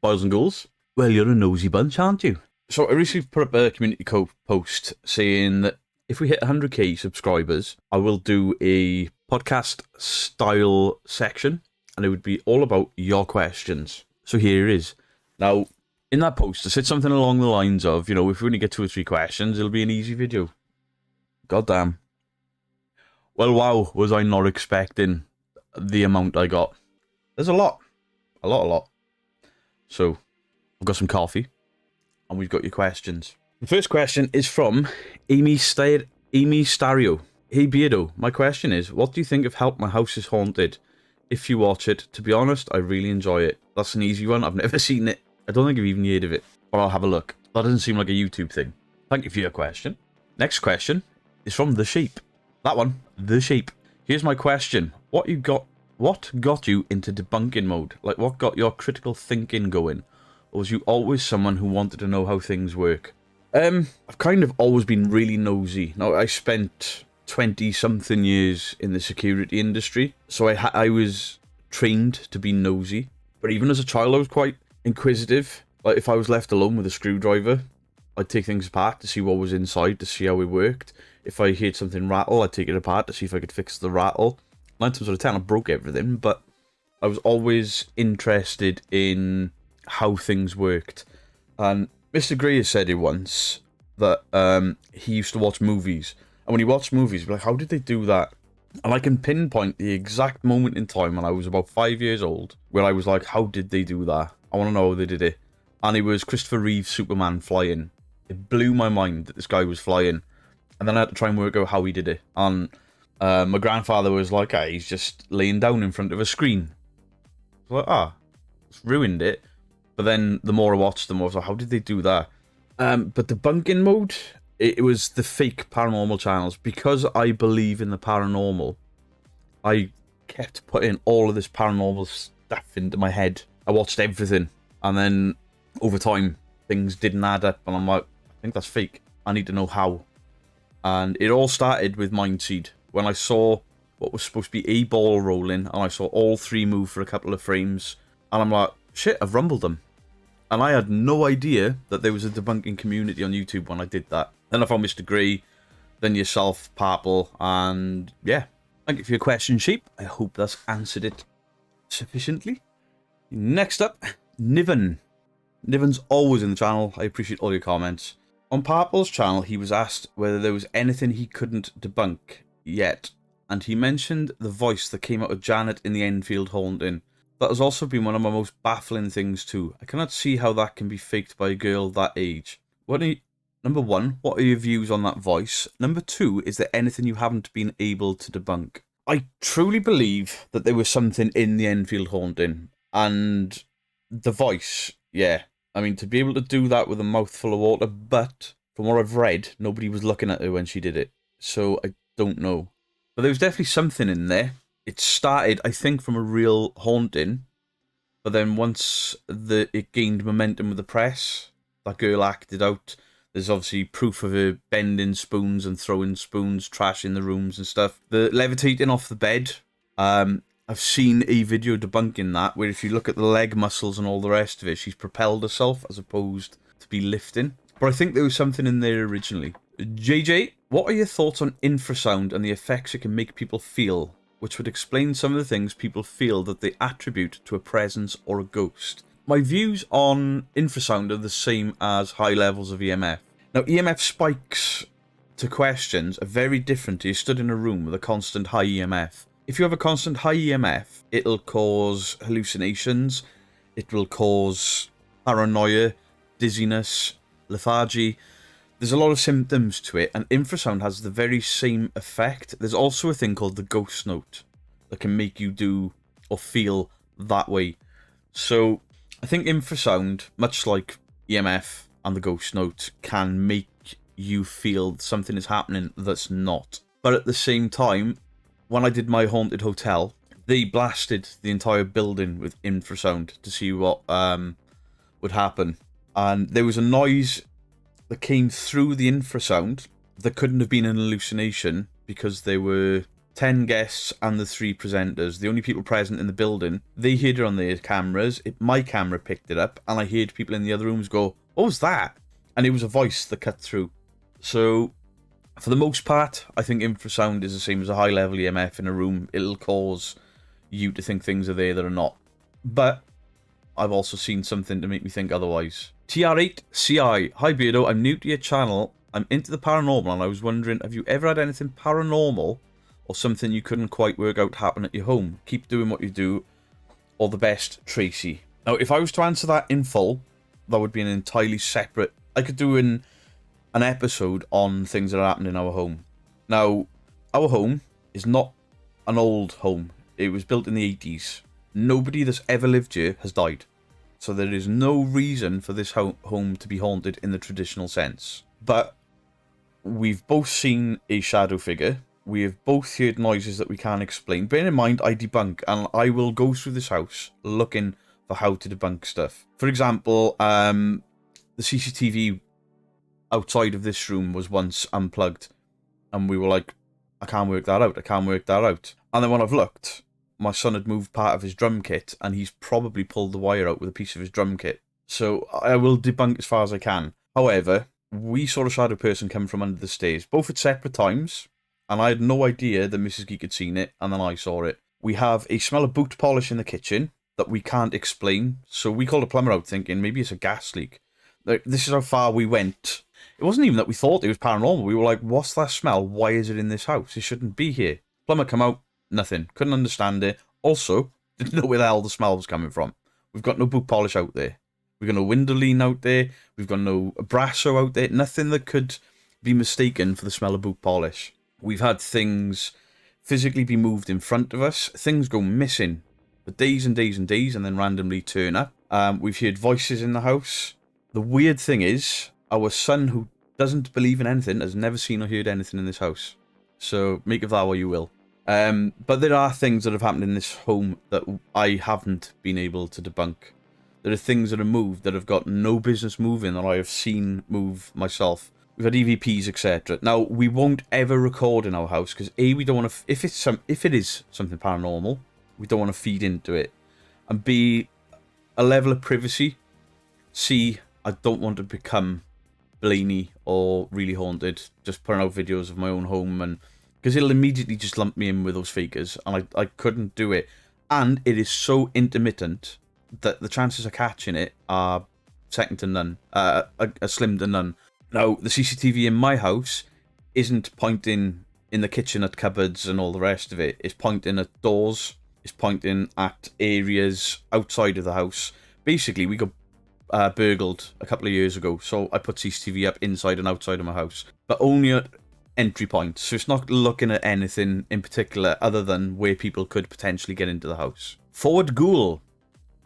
Boys and ghouls, well, you're a nosy bunch, aren't you? So I recently put up a community post saying that if we hit 100k subscribers, I will do a podcast style section, and it would be all about your questions. So here it is. Now, in that post, I said something along the lines of, if we only get 2 or 3 questions, it'll be an easy video. Goddamn. Well, wow, was I not expecting the amount I got. There's a lot. A lot. So, I've got some coffee, and we've got your questions. The first question is from Amy Stario. Hey Beardo, my question is, what do you think of Help My House is Haunted? If you watch it, to be honest, I really enjoy it. That's an easy one. I've never seen it. I don't think I've even heard of it, but I'll have a look. That doesn't seem like a YouTube thing. Thank you for your question. Next question is from The Sheep. That one, The Sheep. Here's my question. What got you into debunking mode? Like, what got your critical thinking going? Or was you always someone who wanted to know how things work? I've kind of always been really nosy. Now, I spent 20-something years in the security industry, so I was trained to be nosy. But even as a child, I was quite inquisitive. Like, if I was left alone with a screwdriver, I'd take things apart to see what was inside, to see how it worked. If I heard something rattle, I'd take it apart to see if I could fix the rattle. 9 times out of 10, I broke everything, but I was always interested in how things worked. And Mr. Gray has said it once that he used to watch movies. And when he watched movies, he'd be like, how did they do that? And I can pinpoint the exact moment in time when I was about 5 years old, where I was like, how did they do that? I want to know how they did it. And it was Christopher Reeve's Superman flying. It blew my mind that this guy was flying. And then I had to try and work out how he did it. And my grandfather was like, he's just laying down in front of a screen. I was like, it's ruined it. But then the more I watched, the more I was like, how did they do that? But debunking mode, it was the fake paranormal channels. Because I believe in the paranormal, I kept putting all of this paranormal stuff into my head. I watched everything. And then over time, things didn't add up. And I'm like, I think that's fake. I need to know how. And it all started with Mindseed. When I saw what was supposed to be a ball rolling, and I saw all 3 move for a couple of frames, and I'm like, shit, I've rumbled them. And I had no idea that there was a debunking community on YouTube when I did that. Then I found Mr. Gray, then yourself, Purple, and yeah. Thank you for your question, Sheep. I hope that's answered it sufficiently. Next up, Niven. Niven's always in the channel. I appreciate all your comments. On Purple's channel, he was asked whether there was anything he couldn't debunk yet, and he mentioned the voice that came out of Janet in the Enfield Holding. That has also been one of my most baffling things too. I cannot see how that can be faked by a girl that age. Number 1, what are your views on that voice? Number 2, is there anything you haven't been able to debunk? I truly believe that there was something in the Enfield Haunting, and the voice, yeah. I mean, to be able to do that with a mouthful of water, but from what I've read, nobody was looking at her when she did it. So I don't know. But there was definitely something in there. It started, I think, from a real haunting, but then once it gained momentum with the press, that girl acted out. There's obviously proof of her bending spoons and throwing spoons, trash in the rooms and stuff. The levitating off the bed, I've seen a video debunking that, where if you look at the leg muscles and all the rest of it, she's propelled herself as opposed to be lifting. But I think there was something in there originally. JJ, what are your thoughts on infrasound and the effects it can make people feel, which would explain some of the things people feel that they attribute to a presence or a ghost? My views on infrasound are the same as high levels of EMF. Now, EMF spikes to questions are very different to you stood in a room with a constant high EMF. If you have a constant high EMF, it'll cause hallucinations, it will cause paranoia, dizziness, lethargy. There's a lot of symptoms to it, and infrasound has the very same effect. There's also a thing called the ghost note that can make you do or feel that way. So I think infrasound, much like EMF and the ghost note, can make you feel something is happening that's not. But at the same time, when I did my haunted hotel, they blasted the entire building with infrasound to see what would happen. And there was a noise that came through the infrasound that couldn't have been an hallucination because there were 10 guests and the 3 presenters, the only people present in the building, they heard it on their cameras. My camera picked it up, and I heard people in the other rooms go, "What was that?" And it was a voice that cut through. So, for the most part, I think infrasound is the same as a high-level EMF in a room. It'll cause you to think things are there that are not. But I've also seen something to make me think otherwise. TR8CI. Hi Beardo, I'm new to your channel. I'm into the paranormal, and I was wondering, have you ever had anything paranormal or something you couldn't quite work out happen at your home? Keep doing what you do. All the best, Tracy. Now, if I was to answer that in full, that would be an entirely separate... I could do an episode on things that are happening in our home. Now, our home is not an old home. It was built in the 80s. Nobody that's ever lived here has died. So there is no reason for this home to be haunted in the traditional sense. But we've both seen a shadow figure. We have both heard noises that we can't explain. Bear in mind, I debunk, and I will go through this house looking for how to debunk stuff. For example, the CCTV outside of this room was once unplugged, and we were like, I can't work that out, I can't work that out. And then when I've looked, my son had moved part of his drum kit, and he's probably pulled the wire out with a piece of his drum kit. So I will debunk as far as I can. However, we saw a shadow person come from under the stairs, both at separate times, and I had no idea that Mrs. Geek had seen it, and then I saw it. We have a smell of boot polish in the kitchen that we can't explain, so we called a plumber out thinking maybe it's a gas leak. This is how far we went. It wasn't even that we thought it was paranormal. We were like, what's that smell? Why is it in this house? It shouldn't be here. Plumber come out, nothing. Couldn't understand it. Also, didn't know where the hell the smell was coming from. We've got no boot polish out there. We've got no Windoline out there. We've got no Abrasso out there. Nothing that could be mistaken for the smell of boot polish. We've had things physically be moved in front of us. Things go missing for days and days and days and then randomly turn up. We've heard voices in the house. The weird thing is, our son, who doesn't believe in anything, has never seen or heard anything in this house. So make of that what you will. But there are things that have happened in this home that I haven't been able to debunk. There are things that are moved that have got no business moving that I have seen move myself. We've had EVPs, etc. Now, we won't ever record in our house because A, we don't want to... If it is something paranormal, we don't want to feed into it. And B, a level of privacy. C, I don't want to become Blaney or really haunted, just putting out videos of my own home, and because it'll immediately just lump me in with those fakers, and I couldn't do it. And it is so intermittent that the chances of catching it are second to none, a slim to none. Now, the CCTV in my house isn't pointing in the kitchen at cupboards and all the rest of it. It's pointing at doors. It's pointing at areas outside of the house. Basically, we got burgled a couple of years ago, so I put CCTV up inside and outside of my house, but only at entry points, so it's not looking at anything in particular other than where people could potentially get into the house. Forward Ghoul.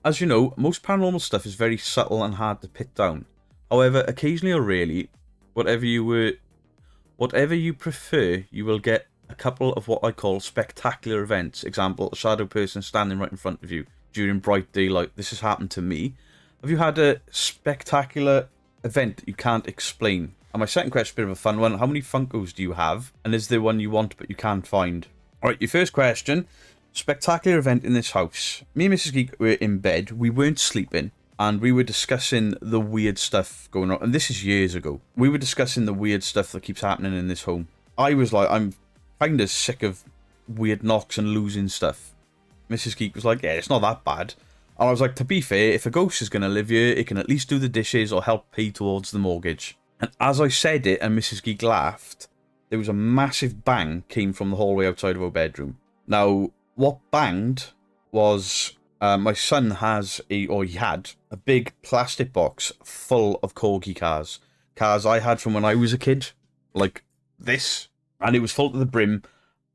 As you know, most paranormal stuff is very subtle and hard to pin down. However, occasionally or rarely, whatever you prefer, you will get a couple of what I call spectacular events. Example, a shadow person standing right in front of you during bright daylight. This has happened to me. Have you had a spectacular event that you can't explain? And my second question is a bit of a fun one. How many Funkos do you have? And is there one you want but you can't find? Alright, your first question. Spectacular event in this house. Me and Mrs. Geek were in bed. We weren't sleeping. And we were discussing the weird stuff going on. And this is years ago. We were discussing the weird stuff that keeps happening in this home. I was like, I'm kind of sick of weird knocks and losing stuff. Mrs. Geek was like, yeah, it's not that bad. And I was like, to be fair, if a ghost is going to live here, it can at least do the dishes or help pay towards the mortgage. And as I said it and Mrs. Geek laughed, there was a massive bang came from the hallway outside of our bedroom. Now, what banged was my son he had a big plastic box full of corgi cars. Cars I had from when I was a kid, like this. And it was full to the brim,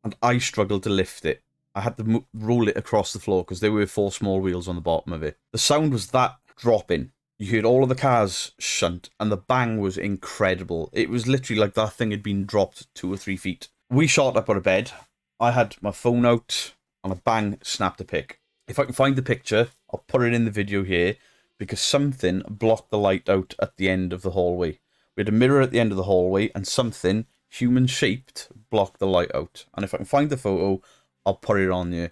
and I struggled to lift it. I had to roll it across the floor because there were 4 small wheels on the bottom of it. The sound was that dropping. You heard all of the cars shunt, and the bang was incredible. It was literally like that thing had been dropped 2 or 3 feet. We shot up out of bed. I had my phone out, and a bang snapped a pic. If I can find the picture, I'll put it in the video here, because something blocked the light out at the end of the hallway. We had a mirror at the end of the hallway, and something human-shaped, block the light out. And if I can find the photo, I'll put it on you.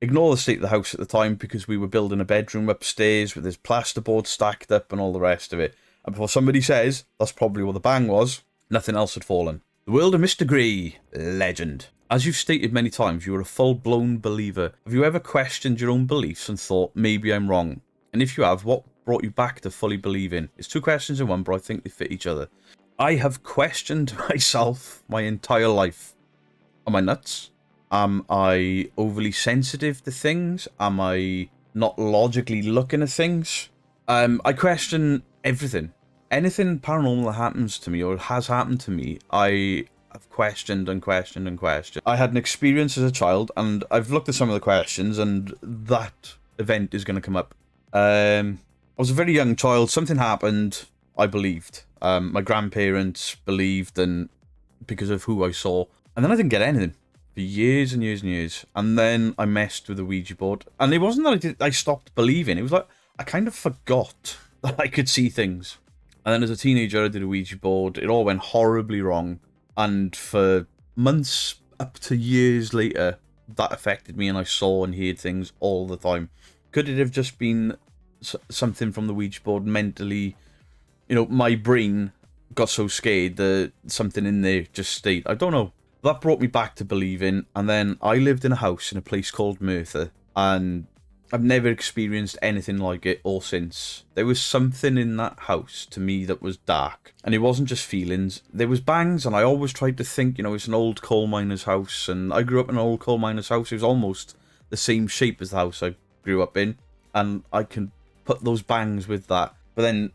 Ignore the state of the house at the time because we were building a bedroom upstairs with this plasterboard stacked up and all the rest of it. And before somebody says, that's probably what the bang was, nothing else had fallen. The world of Mr. Grey, legend. As you've stated many times, you are a full-blown believer. Have you ever questioned your own beliefs and thought, maybe I'm wrong? And if you have, what brought you back to fully believing? It's two questions in one, but I think they fit each other. I have questioned myself my entire life. Am I nuts? Am I overly sensitive to things? Am I not logically looking at things? I question everything. Anything paranormal that happens to me or has happened to me, I have questioned and questioned and questioned. I had an experience as a child, and I've looked at some of the questions, and that event is going to come up. I was a very young child. Something happened. I believed. My grandparents believed, and because of who I saw. And then I didn't get anything for years and years and years. And then I messed with the Ouija board. And it wasn't that I stopped believing. It was like I kind of forgot that I could see things. And then as a teenager, I did a Ouija board. It all went horribly wrong. And for months up to years later, that affected me and I saw and heard things all the time. Could it have just been something from the Ouija board mentally? You know, my brain got so scared that something in there just stayed. I don't know. That brought me back to believing. And then I lived in a house in a place called Merthyr. And I've never experienced anything like it or since. There was something in that house to me that was dark. And it wasn't just feelings. There was bangs, and I always tried to think, you know, it's an old coal miner's house. And I grew up in an old coal miner's house. It was almost the same shape as the house I grew up in. And I can put those bangs with that. But then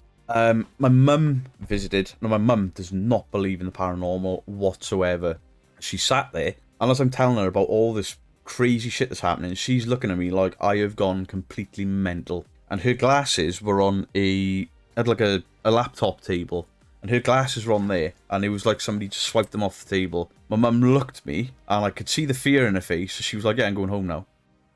my mum visited. Now, my mum does not believe in the paranormal whatsoever. She sat there, and as I'm telling her about all this crazy shit that's happening, she's looking at me like I have gone completely mental. And her glasses were on had like a laptop table, and her glasses were on there, and it was like somebody just swiped them off the table. My mum looked at me, and I could see the fear in her face. So she was like, yeah, I'm going home now.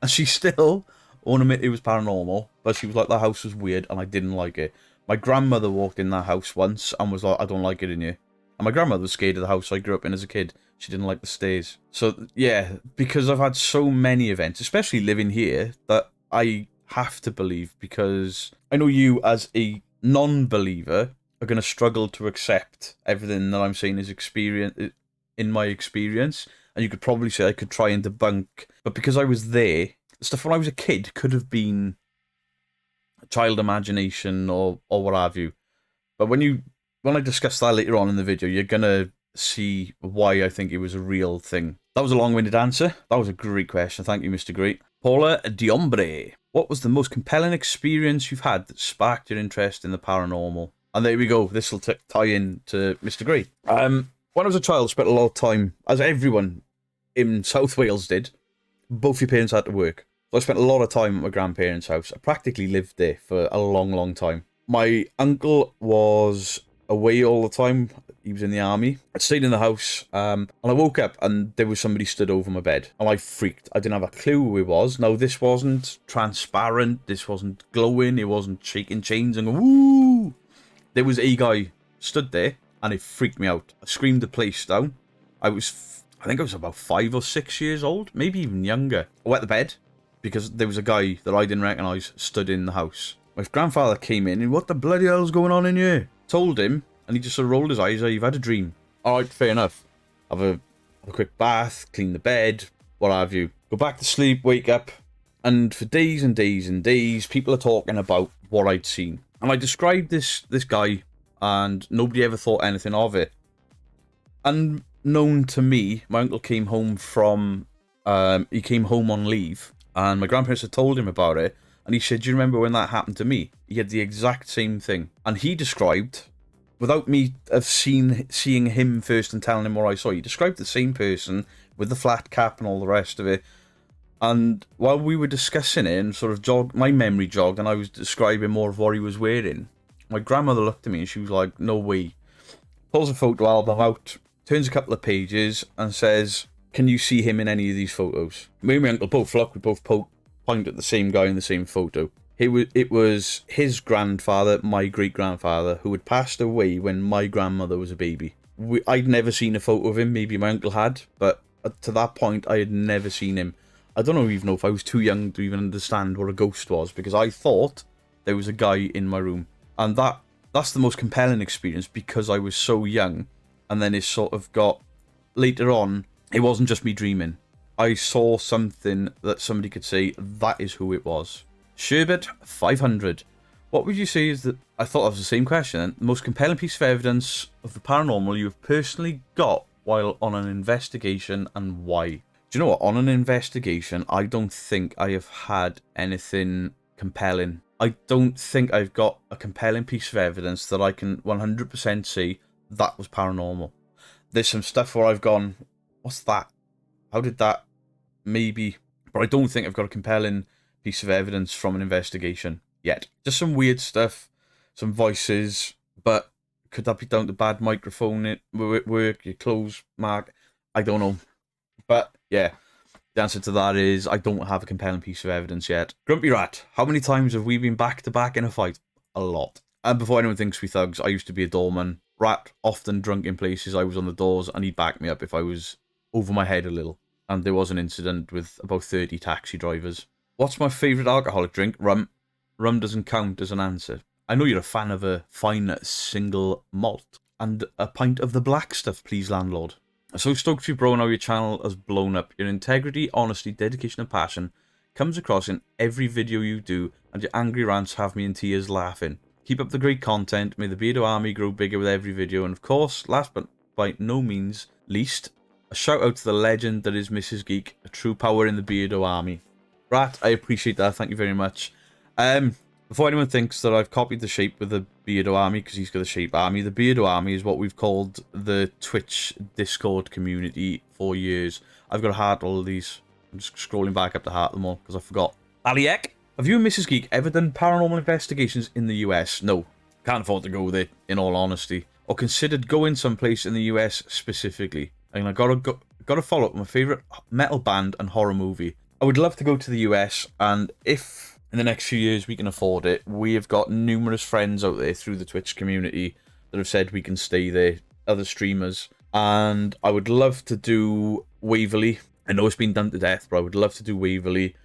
And she still won't admit it was paranormal, but she was like, that house was weird, and I didn't like it. My grandmother walked in that house once and was like, I don't like it in here. And my grandmother was scared of the house I grew up in as a kid. She didn't like the stairs. So, yeah, because I've had so many events, especially living here, that I have to believe, because I know you, as a non-believer, are going to struggle to accept everything that I'm saying is in my experience. And you could probably say I could try and debunk. But because I was there, stuff when I was a kid could have been child imagination or what have you. But when I discuss that later on in the video, you're going to see why I think it was a real thing. That was a long-winded answer. That was a great question. Thank you, Mr. Great. Paula Diombre. What was the most compelling experience you've had that sparked your interest in the paranormal? And there we go. This will tie in to Mr. Great. When I was a child, I spent a lot of time, as everyone in South Wales did. Both your parents had to work. So I spent a lot of time at my grandparents' house. I practically lived there for a long, long time. My uncle was away all the time. He was in the army. I stayed in the house, and I woke up and there was somebody stood over my bed, and I freaked. I didn't have a clue who it was. Now, this wasn't transparent. This wasn't glowing. It wasn't shaking chains and going, woo! There was a guy stood there, and it freaked me out. I screamed the place down. I think I was about 5 or 6 years old, maybe even younger. I wet the bed because there was a guy that I didn't recognise stood in the house. My grandfather came in and, what the bloody hell's going on in here? Told him, and he just sort of rolled his eyes. You've had a dream. All right, fair enough. Have a quick bath, clean the bed, what have you. Go back to sleep, wake up, and for days and days and days, people are talking about what I'd seen. And I described this guy, and nobody ever thought anything of it. Unknown to me, my uncle came home from, he came home on leave, and my grandparents had told him about it, and he said, do you remember when that happened to me? He had the exact same thing. And he described, without me seeing him first and telling him what I saw, he described the same person with the flat cap and all the rest of it. And while we were discussing it and sort of my memory jogged, and I was describing more of what he was wearing, my grandmother looked at me and she was like, no way. Pulls a photo album out, turns a couple of pages and says, can you see him in any of these photos? Me and my uncle both looked, we both point at the same guy in the same photo. It was his grandfather, my great-grandfather, who had passed away when my grandmother was a baby. I'd never seen a photo of him. Maybe my uncle had, but to that point, I had never seen him. I don't even know if I was too young to even understand what a ghost was, because I thought there was a guy in my room. And that's the most compelling experience, because I was so young. And then it sort of got, later on, it wasn't just me dreaming. I saw something that somebody could say, that is who it was. Sherbet 500. What would you say is that, I thought that was the same question, the most compelling piece of evidence of the paranormal you have personally got while on an investigation, and why? Do you know what? On an investigation, I don't think I have had anything compelling. I don't think I've got a compelling piece of evidence that I can 100% say that was paranormal. There's some stuff where I've gone, what's that? How did that? Maybe. But I don't think I've got a compelling piece of evidence from an investigation yet. Just some weird stuff, some voices, but could that be down to bad microphone work, your clothes mark? I don't know. But yeah, the answer to that is I don't have a compelling piece of evidence yet. Grumpy Rat, how many times have we been back to back in a fight? A lot. And before anyone thinks we thugs, I used to be a doorman. Rat, often drunk in places, I was on the doors and he'd back me up if I was over my head a little. And there was an incident with about 30 taxi drivers. What's my favourite alcoholic drink? Rum. Rum doesn't count as an answer. I know you're a fan of a fine single malt. And a pint of the black stuff, please, landlord. So stoked to be bro, now your channel has blown up. Your integrity, honesty, dedication and passion comes across in every video you do, and your angry rants have me in tears laughing. Keep up the great content. May the Beardo army grow bigger with every video. And of course, last but by no means least, a shout out to the legend that is Mrs. Geek, a true power in the Beardo army. Rat, I appreciate that. Thank you very much. Before anyone thinks that I've copied the shape with the Beardo army, because he's got the shape army, the Beardo army is what we've called the Twitch Discord community for years. I've got to heart all of these. I'm just scrolling back up to heart them all because I forgot. Aliek, have you and Mrs. Geek ever done paranormal investigations in the US? No, can't afford to go there, in all honesty. Or considered going someplace in the US specifically. And I gotta follow up my favourite metal band and horror movie. I would love to go to the US, and if in the next few years we can afford it, we have got numerous friends out there through the Twitch community that have said we can stay there, other streamers, and I would love to do Waverley. I know it's been done to death, but I would love to do Waverley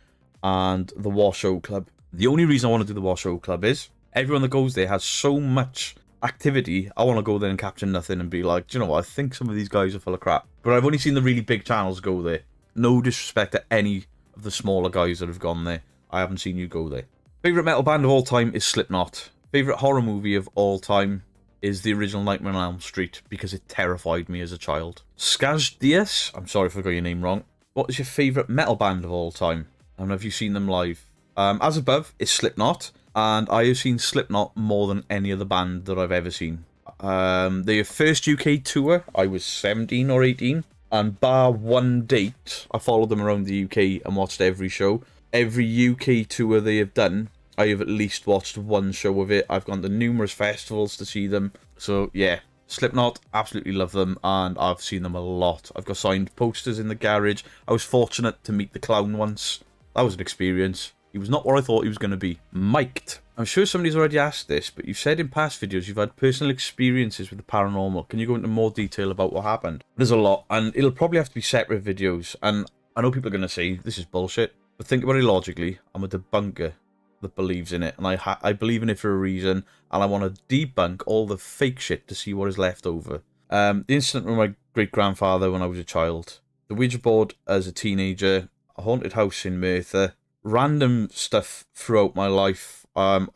and the Washoe Club. The only reason I want to do the Washoe Club is everyone that goes there has so much activity. I want to go there and capture nothing and be like, do you know what, I think some of these guys are full of crap. But I've only seen the really big channels go there. No disrespect to any of the smaller guys that have gone there. I haven't seen you go there. Favourite metal band of all time is Slipknot. Favourite horror movie of all time is the original Nightmare on Elm Street, because it terrified me as a child. Skaz Diaz, I'm sorry if I got your name wrong. What is your favourite metal band of all time? And have you seen them live? As above is Slipknot, and I have seen Slipknot more than any other band that I've ever seen. Their first UK tour, I was 17 or 18, and bar one date, I followed them around the UK and watched every show. Every UK tour they have done, I have at least watched one show of it. I've gone to numerous festivals to see them. So yeah, Slipknot, absolutely love them, and I've seen them a lot. I've got signed posters in the garage. I was fortunate to meet the clown once. That was an experience. He was not what I thought he was going to be. Mic'd. I'm sure somebody's already asked this, but you've said in past videos you've had personal experiences with the paranormal. Can you go into more detail about what happened? There's a lot, and it'll probably have to be separate videos. And I know people are going to say, this is bullshit. But think about it logically. I'm a debunker that believes in it, and I believe in it for a reason, and I want to debunk all the fake shit to see what is left over. The incident with my great-grandfather when I was a child, the Ouija board as a teenager, a haunted house in Merthyr, random stuff throughout my life. I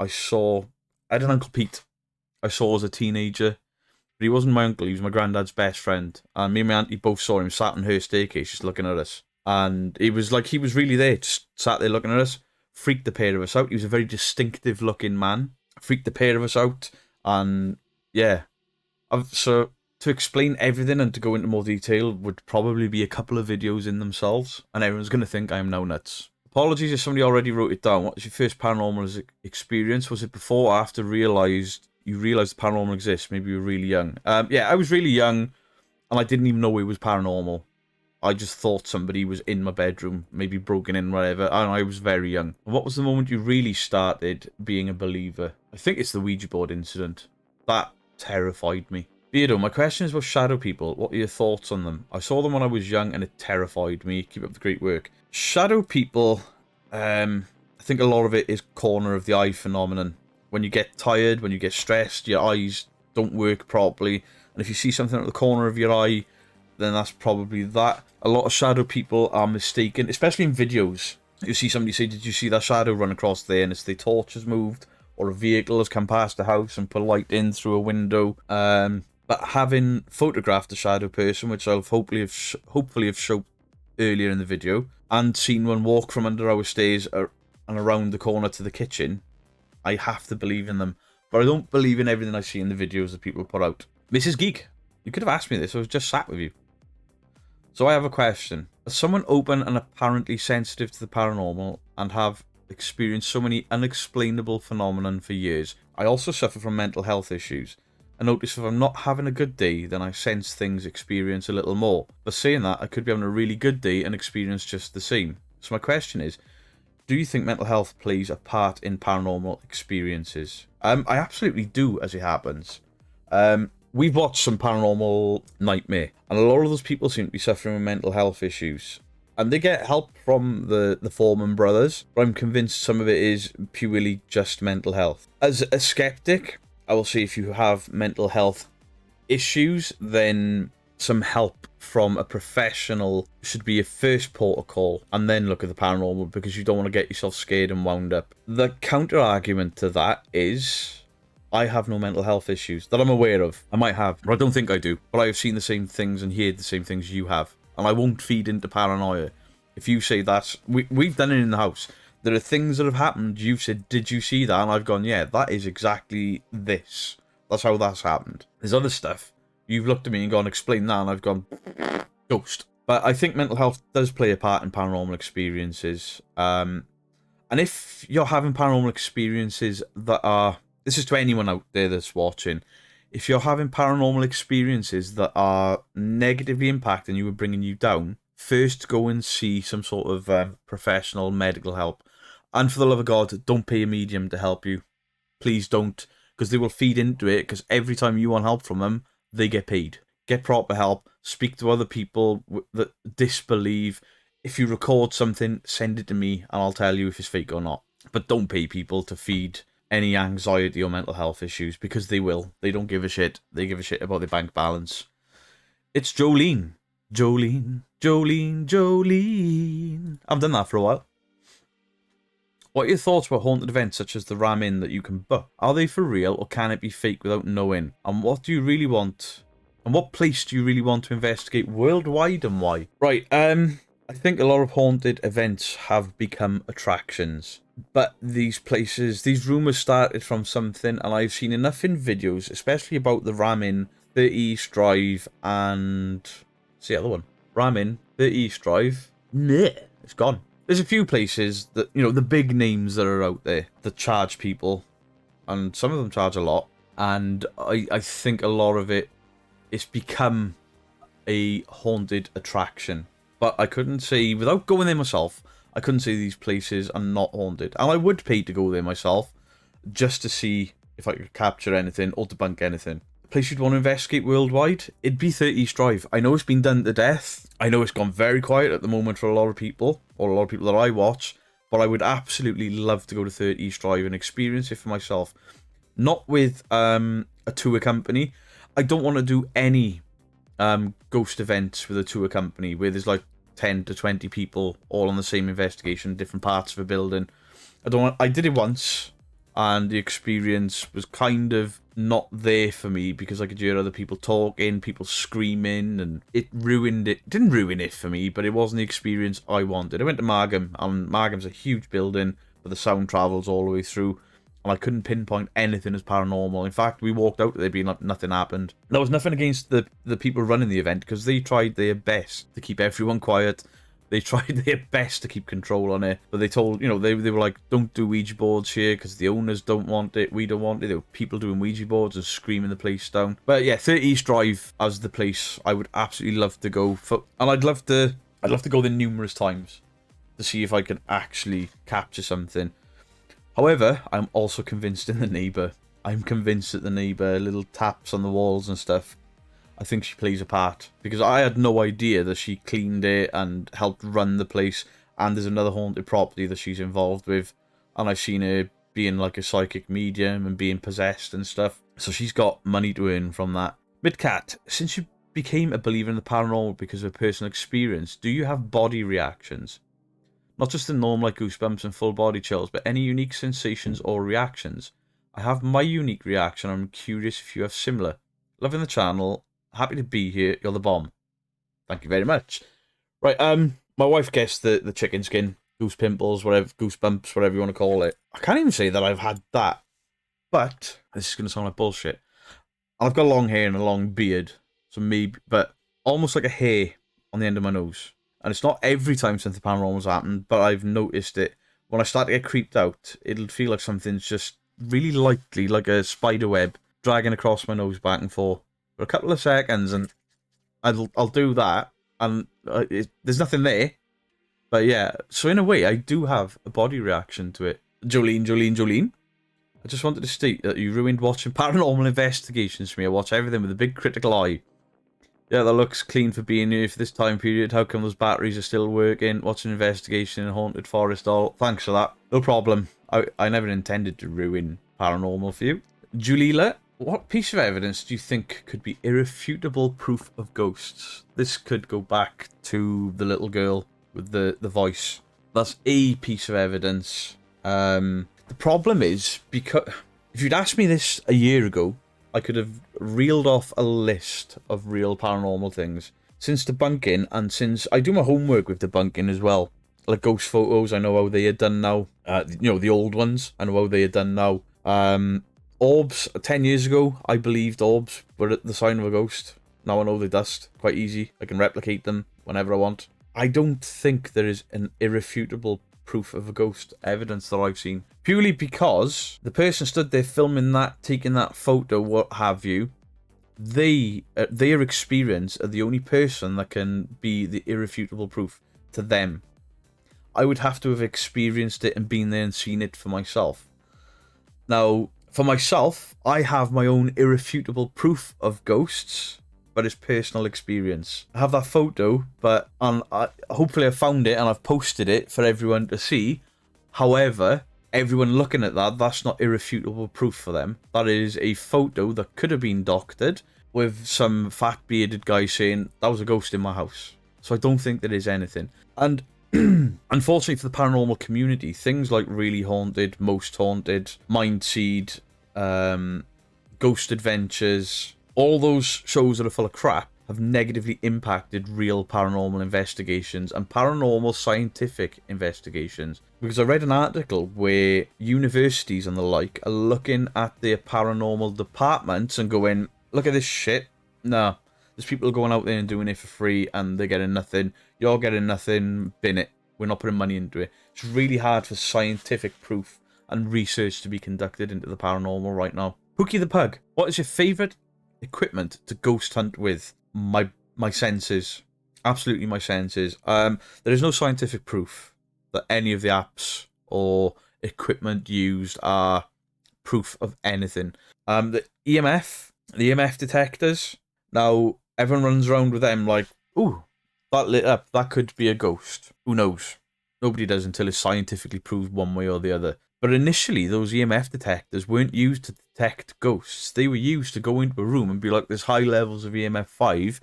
had an Uncle Pete I saw as a teenager, but he wasn't my uncle, he was my granddad's best friend, and me and my auntie both saw him sat on her staircase just looking at us. And it was like he was really there, just sat there looking at us. Freaked the pair of us out. He was a very distinctive looking man. Freaked the pair of us out. And yeah. So to explain everything and to go into more detail would probably be a couple of videos in themselves. And everyone's going to think I am now nuts. Apologies if somebody already wrote it down. What was your first paranormal experience? Was it before or after you realised the paranormal exists? Maybe you were really young. Yeah, I was really young. And I didn't even know it was paranormal. I just thought somebody was in my bedroom, maybe broken in, whatever, and I was very young. What was the moment you really started being a believer? I think it's the Ouija board incident. That terrified me. Beardo, my question is about shadow people. What are your thoughts on them? I saw them when I was young and it terrified me. Keep up the great work. Shadow people, I think a lot of it is corner of the eye phenomenon. When you get tired, when you get stressed, your eyes don't work properly. And if you see something at the corner of your eye, then that's probably that. A lot of shadow people are mistaken, especially in videos. You see somebody say, did you see that shadow run across there? And it's the torch has moved, or a vehicle has come past the house and put light in through a window. But having photographed a shadow person, which I'll hopefully have shown earlier in the video, and seen one walk from under our stairs and around the corner to the kitchen, I have to believe in them. But I don't believe in everything I see in the videos that people put out. Mrs. Geek, you could have asked me this. I was just sat with you. So I have a question. As someone open and apparently sensitive to the paranormal and have experienced so many unexplainable phenomena for years, I also suffer from mental health issues. I notice if I'm not having a good day, then I sense things experience a little more. But saying that, I could be having a really good day and experience just the same. So my question is, do you think mental health plays a part in paranormal experiences? I absolutely do, as it happens. We've watched some Paranormal Nightmare, and a lot of those people seem to be suffering with mental health issues. And they get help from the Foreman brothers, but I'm convinced some of it is purely just mental health. As a skeptic, I will say if you have mental health issues, then some help from a professional should be your first port of call, and then look at the paranormal, because you don't want to get yourself scared and wound up. The counter argument to that is, I have no mental health issues that I'm aware of. I might have, but I don't think I do. But I have seen the same things and heard the same things you have. And I won't feed into paranoia. If you say that, we've done it in the house. There are things that have happened. You've said, did you see that? And I've gone, yeah, that is exactly this. That's how that's happened. There's other stuff. You've looked at me and gone, explain that. And I've gone, ghost. But I think mental health does play a part in paranormal experiences. And if you're having paranormal experiences that are... This is to anyone out there that's watching. If you're having paranormal experiences that are negatively impacting you and bringing you down, first go and see some sort of professional medical help. And for the love of God, don't pay a medium to help you. Please don't, because they will feed into it, because every time you want help from them, they get paid. Get proper help. Speak to other people that disbelieve. If you record something, send it to me, and I'll tell you if it's fake or not. But don't pay people to feed any anxiety or mental health issues, because they will. They don't give a shit. They give a shit about their bank balance. It's Jolene. Jolene. I've done that for a while. What are your thoughts about haunted events such as the Ram Inn that you can book? Are they for real, or can it be fake without knowing? And what do you really want? And what place do you really want to investigate worldwide, and why? Right, I think a lot of haunted events have become attractions. But these places, these rumours started from something, and I've seen enough in videos, especially about the Ram Inn, 30 East Drive, and... what's the other one? Ram Inn, 30 East Drive. Meh, it's gone. There's a few places that, you know, the big names that are out there that charge people, and some of them charge a lot, and I think a lot of it, it's become a haunted attraction. But I couldn't say, without going there myself, I couldn't say these places are not haunted. And I would pay to go there myself, just to see if I could capture anything or debunk anything. The place you'd want to investigate worldwide? It'd be 30 East Drive. I know it's been done to death. I know it's gone very quiet at the moment for a lot of people, or a lot of people that I watch. But I would absolutely love to go to 30 East Drive and experience it for myself. Not with a tour company. I don't want to do any ghost events with a tour company where there's like 10 to 20 people all on the same investigation, different parts of a building. I did it once, and the experience was kind of not there for me, because I could hear other people talking, people screaming, and it ruined it. Didn't ruin it for me, but it wasn't the experience I wanted. I went to Margam, and Margam's a huge building, but the sound travels all the way through, and I couldn't pinpoint anything as paranormal. In fact, we walked out there being like nothing happened. There was nothing against the people running the event, because they tried their best to keep everyone quiet. They tried their best to keep control on it. But they told, you know, they were like, don't do Ouija boards here, because the owners don't want it. We don't want it. There were people doing Ouija boards and screaming the place down. But yeah, 30 East Drive as the place I would absolutely love to go for. And I'd love to go there numerous times to see if I can actually capture something. However, I'm also convinced in the neighbour. I'm convinced that the neighbour, little taps on the walls and stuff, I think she plays a part. Because I had no idea that she cleaned it and helped run the place, and there's another haunted property that she's involved with, and I've seen her being like a psychic medium and being possessed and stuff. So she's got money to earn from that. Midcat, since you became a believer in the paranormal because of a personal experience, do you have body reactions? Not just the norm like goosebumps and full body chills, but any unique sensations or reactions? I have my unique reaction. I'm curious if you have similar. Loving the channel. Happy to be here. You're the bomb. Thank you very much. Right, my wife guessed the chicken skin, goose pimples, whatever, goosebumps, whatever you want to call it. I can't even say that I've had that, but this is going to sound like bullshit. I've got long hair and a long beard, so maybe, but almost like a hair on the end of my nose. And it's not every time something paranormal's happened, but I've noticed it. When I start to get creeped out, it'll feel like something's just really lightly, like a spider web, dragging across my nose back and forth for a couple of seconds, and I'll do that, and there's nothing there. But yeah, so in a way, I do have a body reaction to it. Jolene. I just wanted to state that you ruined watching Paranormal Investigations for me. I watch everything with a big critical eye. Yeah, that looks clean for being here for this time period. How come those batteries are still working? Watching Investigation in a Haunted Forest all. Thanks for that. No problem. I never intended to ruin Paranormal for you. Julila, what piece of evidence do you think could be irrefutable proof of ghosts? This could go back to the little girl with the voice. That's a piece of evidence. The problem is, because if you'd asked me this a year ago, I could have reeled off a list of real paranormal things. Since debunking, and since I do my homework with debunking as well, like ghost photos, I know how they are done now. You know, the old ones, I know how they are done now. Orbs, 10 years ago, I believed orbs were the sign of a ghost. Now I know they're dust. Quite easy. I can replicate them whenever I want. I don't think there is an irrefutable proof of a ghost evidence that I've seen. Purely because the person stood there filming that, taking that photo, what have you, their experience are the only person that can be the irrefutable proof to them. I would have to have experienced it and been there and seen it for myself. Now, for myself, I have my own irrefutable proof of ghosts, but it's personal experience. I have that photo, but hopefully I found it and I've posted it for everyone to see. However, everyone looking at that, that's not irrefutable proof for them. That is a photo that could have been doctored with some fat bearded guy saying, that was a ghost in my house. So I don't think there is anything. And unfortunately for the paranormal community, things like Really Haunted, Most Haunted, Mind Seed, Ghost Adventures, all those shows that are full of crap have negatively impacted real paranormal investigations and paranormal scientific investigations. Because I read an article where universities and the like are looking at their paranormal departments and going, look at this shit. No, there's people going out there and doing it for free and they're getting nothing. You're getting nothing, bin it. We're not putting money into it. It's really hard for scientific proof and research to be conducted into the paranormal right now. Pookie the Pug, what is your favourite equipment to ghost hunt with? My senses. Absolutely my senses. There is no scientific proof that any of the apps or equipment used are proof of anything. The EMF detectors. Now, everyone runs around with them like, ooh, that lit up, that could be a ghost. Who knows? Nobody does until it's scientifically proved one way or the other. But initially, those EMF detectors weren't used to detect ghosts. They were used to go into a room and be like, there's high levels of EMF 5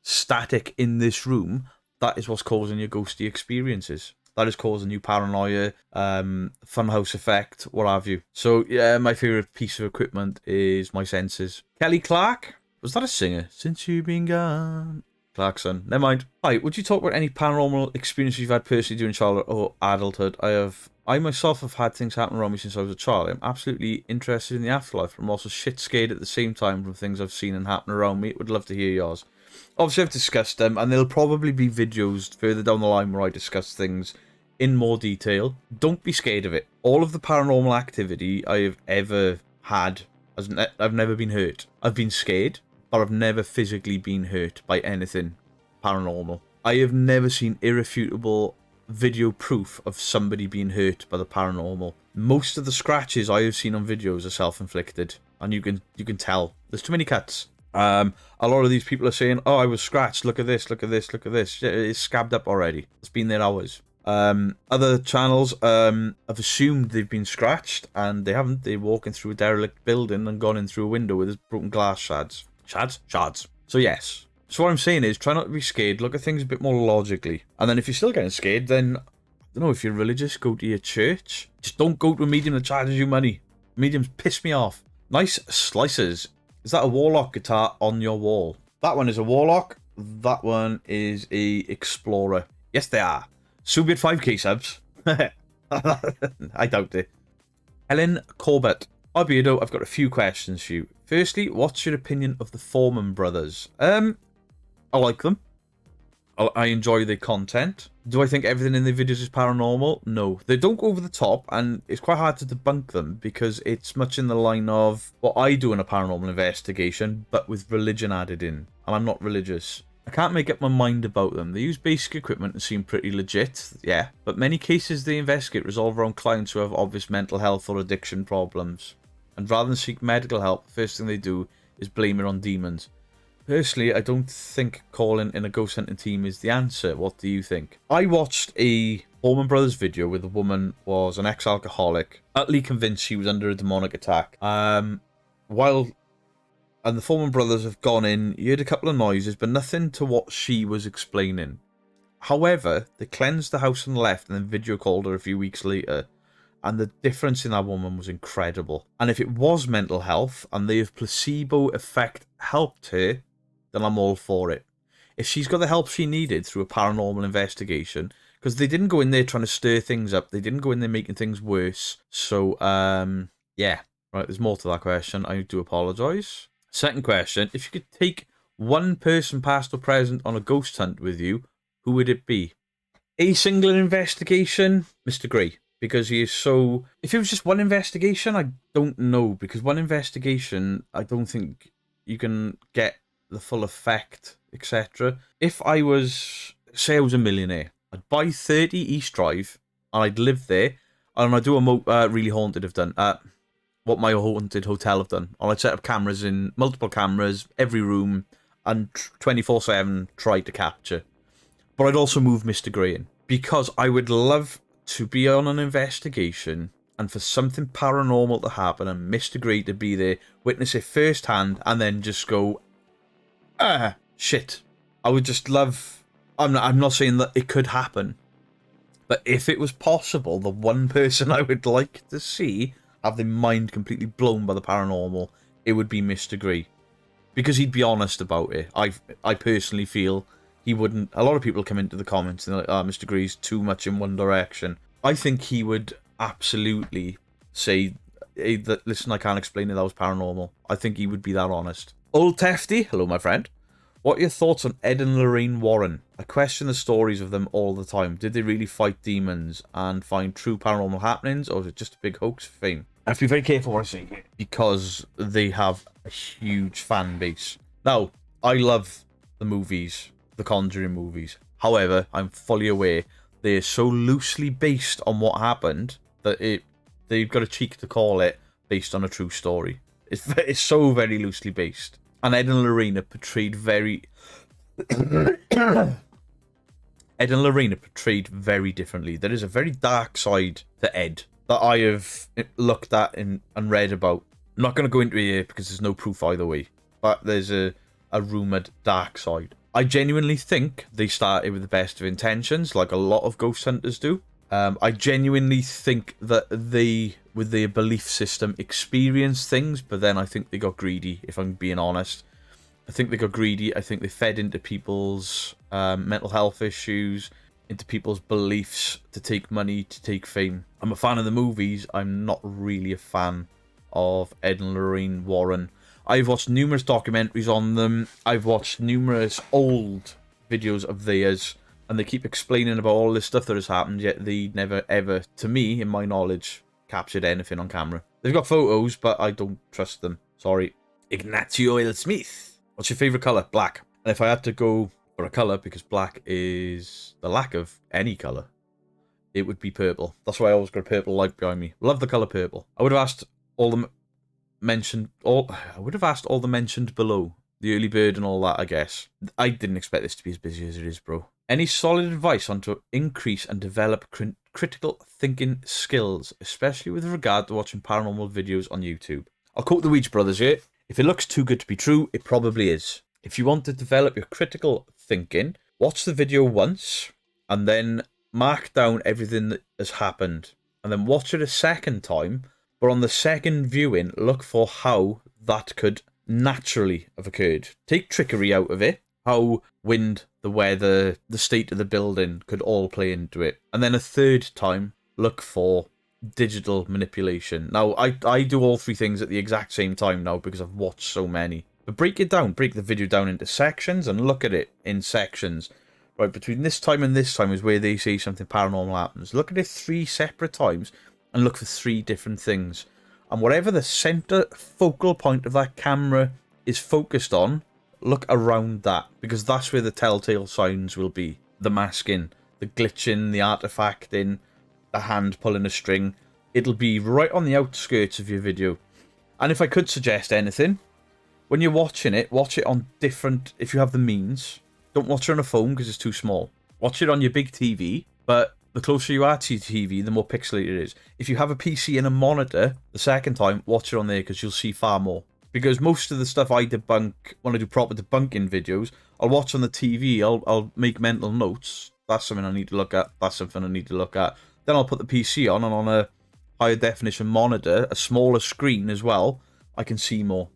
static in this room. That is what's causing your ghosty experiences. That is causing you paranoia, funhouse effect, what have you. So, yeah, my favourite piece of equipment is my senses. Kelly Clark? Was that a singer? Since you've been gone. Clarkson. Never mind. Hi, would you talk about any paranormal experiences you've had personally during childhood or adulthood? I myself have had things happen around me since I was a child. I'm absolutely interested in the afterlife. I'm also shit scared at the same time from things I've seen and happen around me. Would love to hear yours. Obviously, I've discussed them, and there'll probably be videos further down the line where I discuss things in more detail. Don't be scared of it. All of the paranormal activity I have ever had, I've never been hurt. I've been scared, but I've never physically been hurt by anything paranormal. I have never seen irrefutable video proof of somebody being hurt by the paranormal. Most of the scratches I have seen on videos are self-inflicted, and you can tell. There's too many cuts. A lot of these people are saying, "Oh, I was scratched. Look at this. Look at this. Look at this. It's scabbed up already. It's been there hours." Other channels have assumed they've been scratched, and they haven't. They're walking through a derelict building and gone in through a window with broken glass shards. Shards. So yes. So what I'm saying is, try not to be scared. Look at things a bit more logically. And then if you're still getting scared, then, I don't know, if you're religious, go to your church. Just don't go to a medium that charges you money. Mediums piss me off. Nice slices. Is that a Warlock guitar on your wall? That one is a Warlock. That one is a Explorer. Yes, they are. Subiat 5k subs. I doubt it. Helen Corbett. Hi, Beardo. I've got a few questions for you. Firstly, what's your opinion of the Foreman brothers? I like them. I enjoy their content. Do I think everything in their videos is paranormal? No. They don't go over the top, and it's quite hard to debunk them because it's much in the line of what I do in a paranormal investigation, but with religion added in. And I'm not religious. I can't make up my mind about them. They use basic equipment and seem pretty legit, yeah. But many cases they investigate resolve around clients who have obvious mental health or addiction problems. And rather than seek medical help, the first thing they do is blame it on demons. Personally, I don't think calling in a ghost hunting team is the answer. What do you think? I watched a Foreman Brothers video where the woman was an ex-alcoholic, utterly convinced she was under a demonic attack. And the Foreman Brothers have gone in, you heard a couple of noises, but nothing to what she was explaining. However, they cleansed the house on the left and then video called her a few weeks later. And the difference in that woman was incredible. And if it was mental health and the placebo effect helped her, then I'm all for it. If she's got the help she needed through a paranormal investigation, because they didn't go in there trying to stir things up, they didn't go in there making things worse. So, yeah. Right, there's more to that question. I do apologise. Second question, if you could take one person, past or present, on a ghost hunt with you, who would it be? A single investigation? Mr. Grey. Because he is so... If it was just one investigation, I don't know. Because one investigation, I don't think you can get the full effect, etc. If I was... Say I was a millionaire. I'd buy 30 East Drive, and I'd live there, and I'd do a Really Haunted have done. What my haunted hotel have done. And I'd set up cameras in... Multiple cameras, every room, and 24/7 try to capture. But I'd also move Mr. Grey in. Because I would love to be on an investigation and for something paranormal to happen and Mr. Grey to be there, witness it firsthand, and then just go, shit. I would just love... I'm not saying that it could happen, but if it was possible, the one person I would like to see have their mind completely blown by the paranormal, it would be Mr. Grey. Because he'd be honest about it. I personally feel... He wouldn't... A lot of people come into the comments and they're like, Mr. Grey's too much in one direction. I think he would absolutely say, hey, that, listen, I can't explain it, that was paranormal. I think he would be that honest. Old Tefty, hello, my friend. What are your thoughts on Ed and Lorraine Warren? I question the stories of them all the time. Did they really fight demons and find true paranormal happenings, or is it just a big hoax for fame? I have to be very careful what I say here, because they have a huge fan base. Now, I love the movies. The Conjuring movies. However, I'm fully aware they're so loosely based on what happened that they've got a cheek to call it based on a true story. It's so very loosely based. And Ed and Lorraine are portrayed very... Ed and Lorraine are portrayed very differently. There is a very dark side to Ed that I have looked at and read about. I'm not going to go into it here because there's no proof either way. But there's a rumoured dark side. I genuinely think they started with the best of intentions, like a lot of ghost hunters do. I genuinely think that they, with their belief system, experienced things, but then I think they got greedy, if I'm being honest. I think they got greedy. I think they fed into people's mental health issues, into people's beliefs to take money, to take fame. I'm a fan of the movies. I'm not really a fan of Ed and Lorraine Warren. I've watched numerous documentaries on them. I've watched numerous old videos of theirs, and they keep explaining about all this stuff that has happened, yet they never ever, to me, in my knowledge, captured anything on camera. They've got photos, but I don't trust them. Sorry. Ignacio L. Smith. What's your favourite colour? Black. And if I had to go for a colour, because black is the lack of any colour, it would be purple. That's why I always got a purple light behind me. Love the colour purple. I would have asked all the mentioned below. The early bird and all that, I guess. I didn't expect this to be as busy as it is, bro. Any solid advice on to increase and develop critical thinking skills, especially with regard to watching paranormal videos on YouTube? I'll quote the Ouija brothers here. If it looks too good to be true, it probably is. If you want to develop your critical thinking, watch the video once and then mark down everything that has happened. And then watch it a second time, but on the second viewing, look for how that could naturally have occurred. Take trickery out of it, how wind, the weather, the state of the building could all play into it. And then a third time, look for digital manipulation. Now, I do all three things at the exact same time now because I've watched so many. But break it down, break the video down into sections and look at it in sections. Right, between this time and this time is where they say something paranormal happens. Look at it 3 separate times and look for 3 different things. And whatever the center focal point of that camera is focused on, look around that, because that's where the telltale signs will be. The masking, the glitching, the artifacting, the hand pulling a string. It'll be right on the outskirts of your video. And if I could suggest anything, when you're watching it, watch it on different, if you have the means. Don't watch it on a phone because it's too small. Watch it on your big TV, but the closer you are to your TV, the more pixelated it is. If you have a PC and a monitor, the second time, watch it on there because you'll see far more. Because most of the stuff I debunk, when I do proper debunking videos, I'll watch on the TV, I'll make mental notes. That's something I need to look at. That's something I need to look at. Then I'll put the PC on, and on a higher definition monitor, a smaller screen as well, I can see more.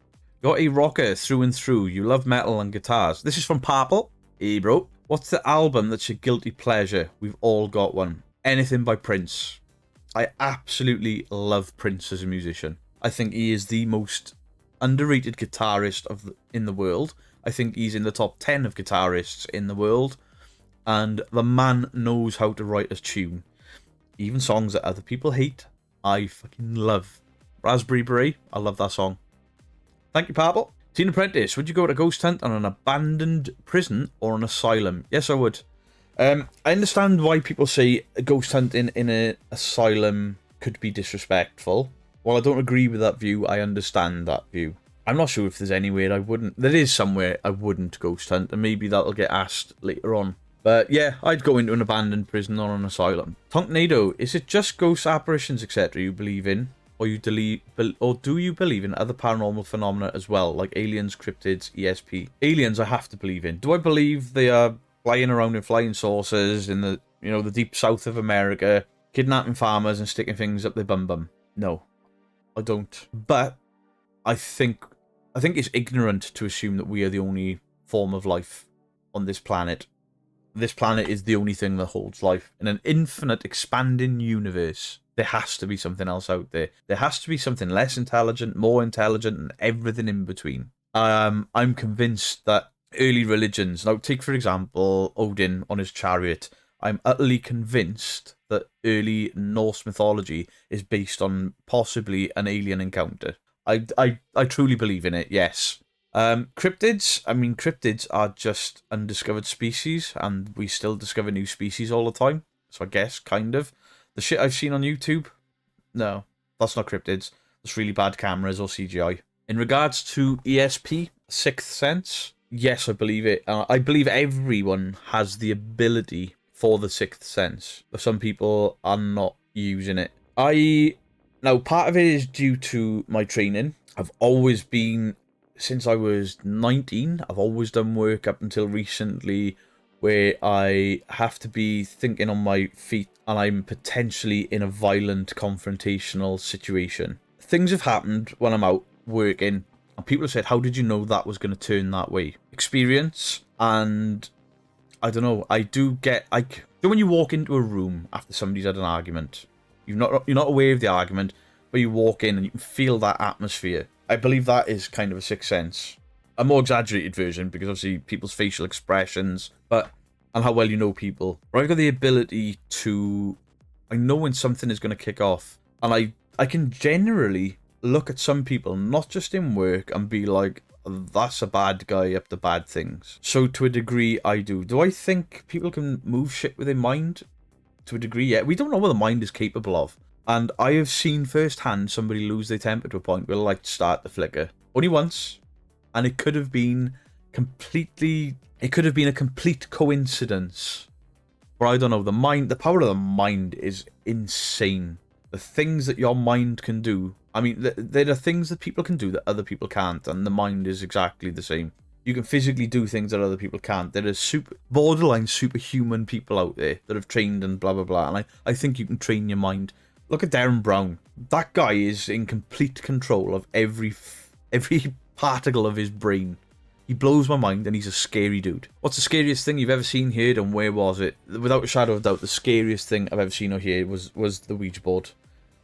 You're a rocker through and through. You love metal and guitars. This is from Purple. Hey, bro. What's the album that's your guilty pleasure? We've all got one. Anything by Prince. I absolutely love Prince as a musician. I think he is the most underrated guitarist in the world. I think he's in the top 10 of guitarists in the world. And the man knows how to write a tune. Even songs that other people hate, I fucking love. Raspberry Beret, I love that song. Thank you, Purple. Teen Apprentice, would you go to ghost hunt on an abandoned prison or an asylum? Yes, I would. I understand why people say ghost hunting in an asylum could be disrespectful. While I don't agree with that view, I understand that view. I'm not sure if there's anywhere I wouldn't. There is somewhere I wouldn't ghost hunt, and maybe that'll get asked later on. But yeah, I'd go into an abandoned prison or an asylum. Tonknado, is it just ghosts, apparitions, etc. you believe in? Or do you believe in other paranormal phenomena as well, like aliens, cryptids, ESP? Aliens, I have to believe in. Do I believe they are flying around in flying saucers in the, the deep south of America, kidnapping farmers and sticking things up their bum? No, I don't. But I think it's ignorant to assume that we are the only form of life on this planet. This planet is the only thing that holds life in an infinite, expanding universe. There has to be something else out there. There has to be something less intelligent, more intelligent, and everything in between. I'm convinced that early religions, now take for example Odin on his chariot. I'm utterly convinced that early Norse mythology is based on possibly an alien encounter. I truly believe in it, yes. Cryptids are just undiscovered species, and we still discover new species all the time. So I guess, kind of. The shit I've seen on YouTube? No, that's not cryptids. That's really bad cameras or CGI. In regards to ESP, Sixth Sense, yes, I believe it. I believe everyone has the ability for the Sixth Sense, but some people are not using it. Now, part of it is due to my training. I've always been, since I was 19, I've always done work up until recently where I have to be thinking on my feet and I'm potentially in a violent confrontational situation. Things have happened when I'm out working and people have said, how did you know that was going to turn that way? Experience, and I don't know, I do get, when you walk into a room after somebody's had an argument, you're not aware of the argument, but you walk in and you can feel that atmosphere. I believe that is kind of a sixth sense. A more exaggerated version, because obviously people's facial expressions, and how well you know people. I've got the ability to, I know when something is going to kick off, and I can generally look at some people, not just in work, and be like, that's a bad guy up to bad things. So to a degree, I do. Do I think people can move shit with their mind? to a degree, yeah. We don't know what the mind is capable of. And I have seen firsthand somebody lose their temper to a point where the lights start to flicker. Only once. And it could have been a complete coincidence. Or I don't know, the power of the mind is insane. The things that your mind can do. I mean, there are things that people can do that other people can't, and the mind is exactly the same. You can physically do things that other people can't. There are borderline superhuman people out there that have trained and blah, blah, blah. And I think you can train your mind. Look at Darren Brown. That guy is in complete control of every particle of his brain. He blows my mind, and he's a scary dude. What's the scariest thing you've ever seen, heard, and where was it? Without a shadow of doubt, the scariest thing I've ever seen or heard was the Ouija board.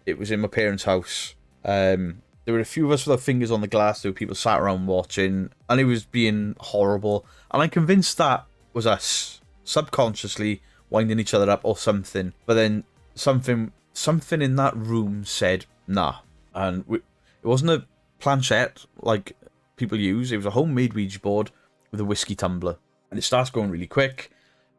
It was in my parents' house. There were a few of us with our fingers on the glass. There were people sat around watching, and it was being horrible. And I'm convinced that was us subconsciously winding each other up or something. But then something in that room said, nah. And it wasn't a planchette like people use. It was a homemade Ouija board with a whiskey tumbler. And it starts going really quick.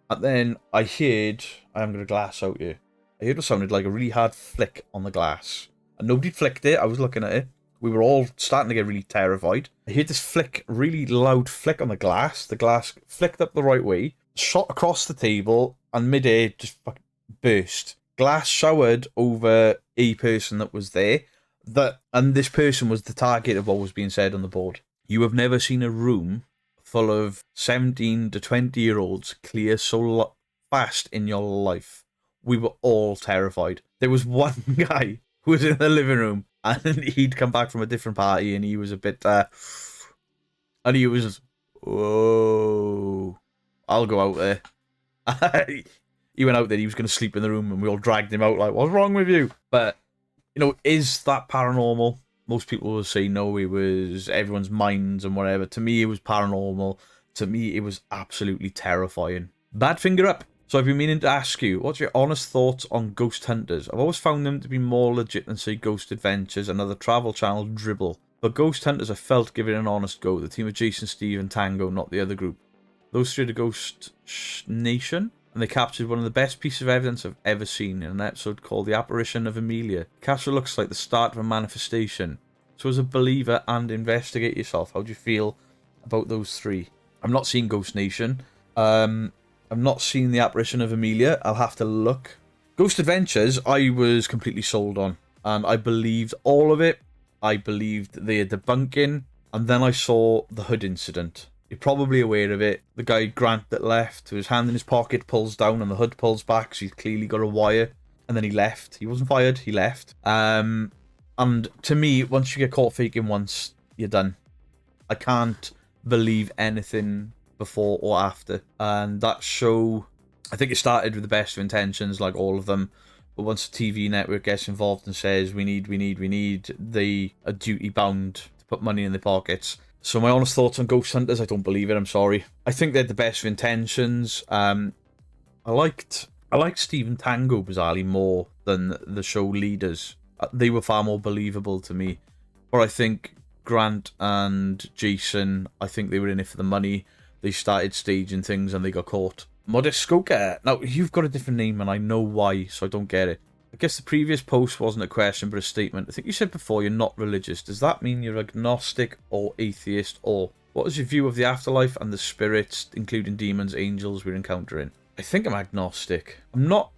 And then I haven't got a glass out here. I heard what sounded like a really hard flick on the glass. And nobody flicked it. I was looking at it. We were all starting to get really terrified. I heard this flick, really loud flick on the glass. The glass flicked up the right way, shot across the table, and mid-air just fucking burst. Glass showered over a person that was there. And this person was the target of what was being said on the board. You have never seen a room full of 17 to 20-year-olds clear so fast in your life. We were all terrified. There was one guy who was in the living room, and he'd come back from a different party, and he was a bit, and he was, whoa, I'll go out there. He went out there, he was going to sleep in the room, and we all dragged him out like, what's wrong with you? But, you know, is that paranormal? Most people will say no, it was everyone's minds and whatever. To me, it was paranormal. To me, it was absolutely terrifying. Bad finger up. So I've been meaning to ask you, what's your honest thoughts on ghost hunters? I've always found them to be more legit than, say, Ghost Adventures and other travel channel dribble. But ghost hunters, I felt, give it an honest go. The team of Jason, Steve and Tango, not the other group. Those three are the Ghost Nation, and they captured one of the best pieces of evidence I've ever seen in an episode called The Apparition of Amelia. The capture looks like the start of a manifestation. So as a believer and investigate yourself, how do you feel about those three? I'm not seeing Ghost Nation. I've not seen The Apparition of Amelia. I'll have to look. Ghost Adventures, I was completely sold on. And I believed all of it. I believed their debunking. And then I saw the hood incident. You're probably aware of it. The guy, Grant, that left, with his hand in his pocket, pulls down and the hood pulls back. So he's clearly got a wire. And then he left. He wasn't fired. He left. And to me, once you get caught faking once, you're done. I can't believe anything before or after. And that show, I think it started with the best of intentions, like all of them. But once the TV network gets involved and says, we need, they are duty bound to put money in their pockets. So my honest thoughts on ghost hunters, I don't believe it, I'm sorry. I think they're the best of intentions. I liked Steve and Tango, bizarrely, more than the show leaders. They were far more believable to me. But I think Grant and Jason, I think they were in it for the money. They started staging things and they got caught. Modest Skoker. Now, you've got a different name and I know why, so I don't get it. I guess the previous post wasn't a question but a statement. I think you said before you're not religious. Does that mean you're agnostic or atheist? Or what is your view of the afterlife and the spirits, including demons, angels we're encountering? I think I'm agnostic. I'm not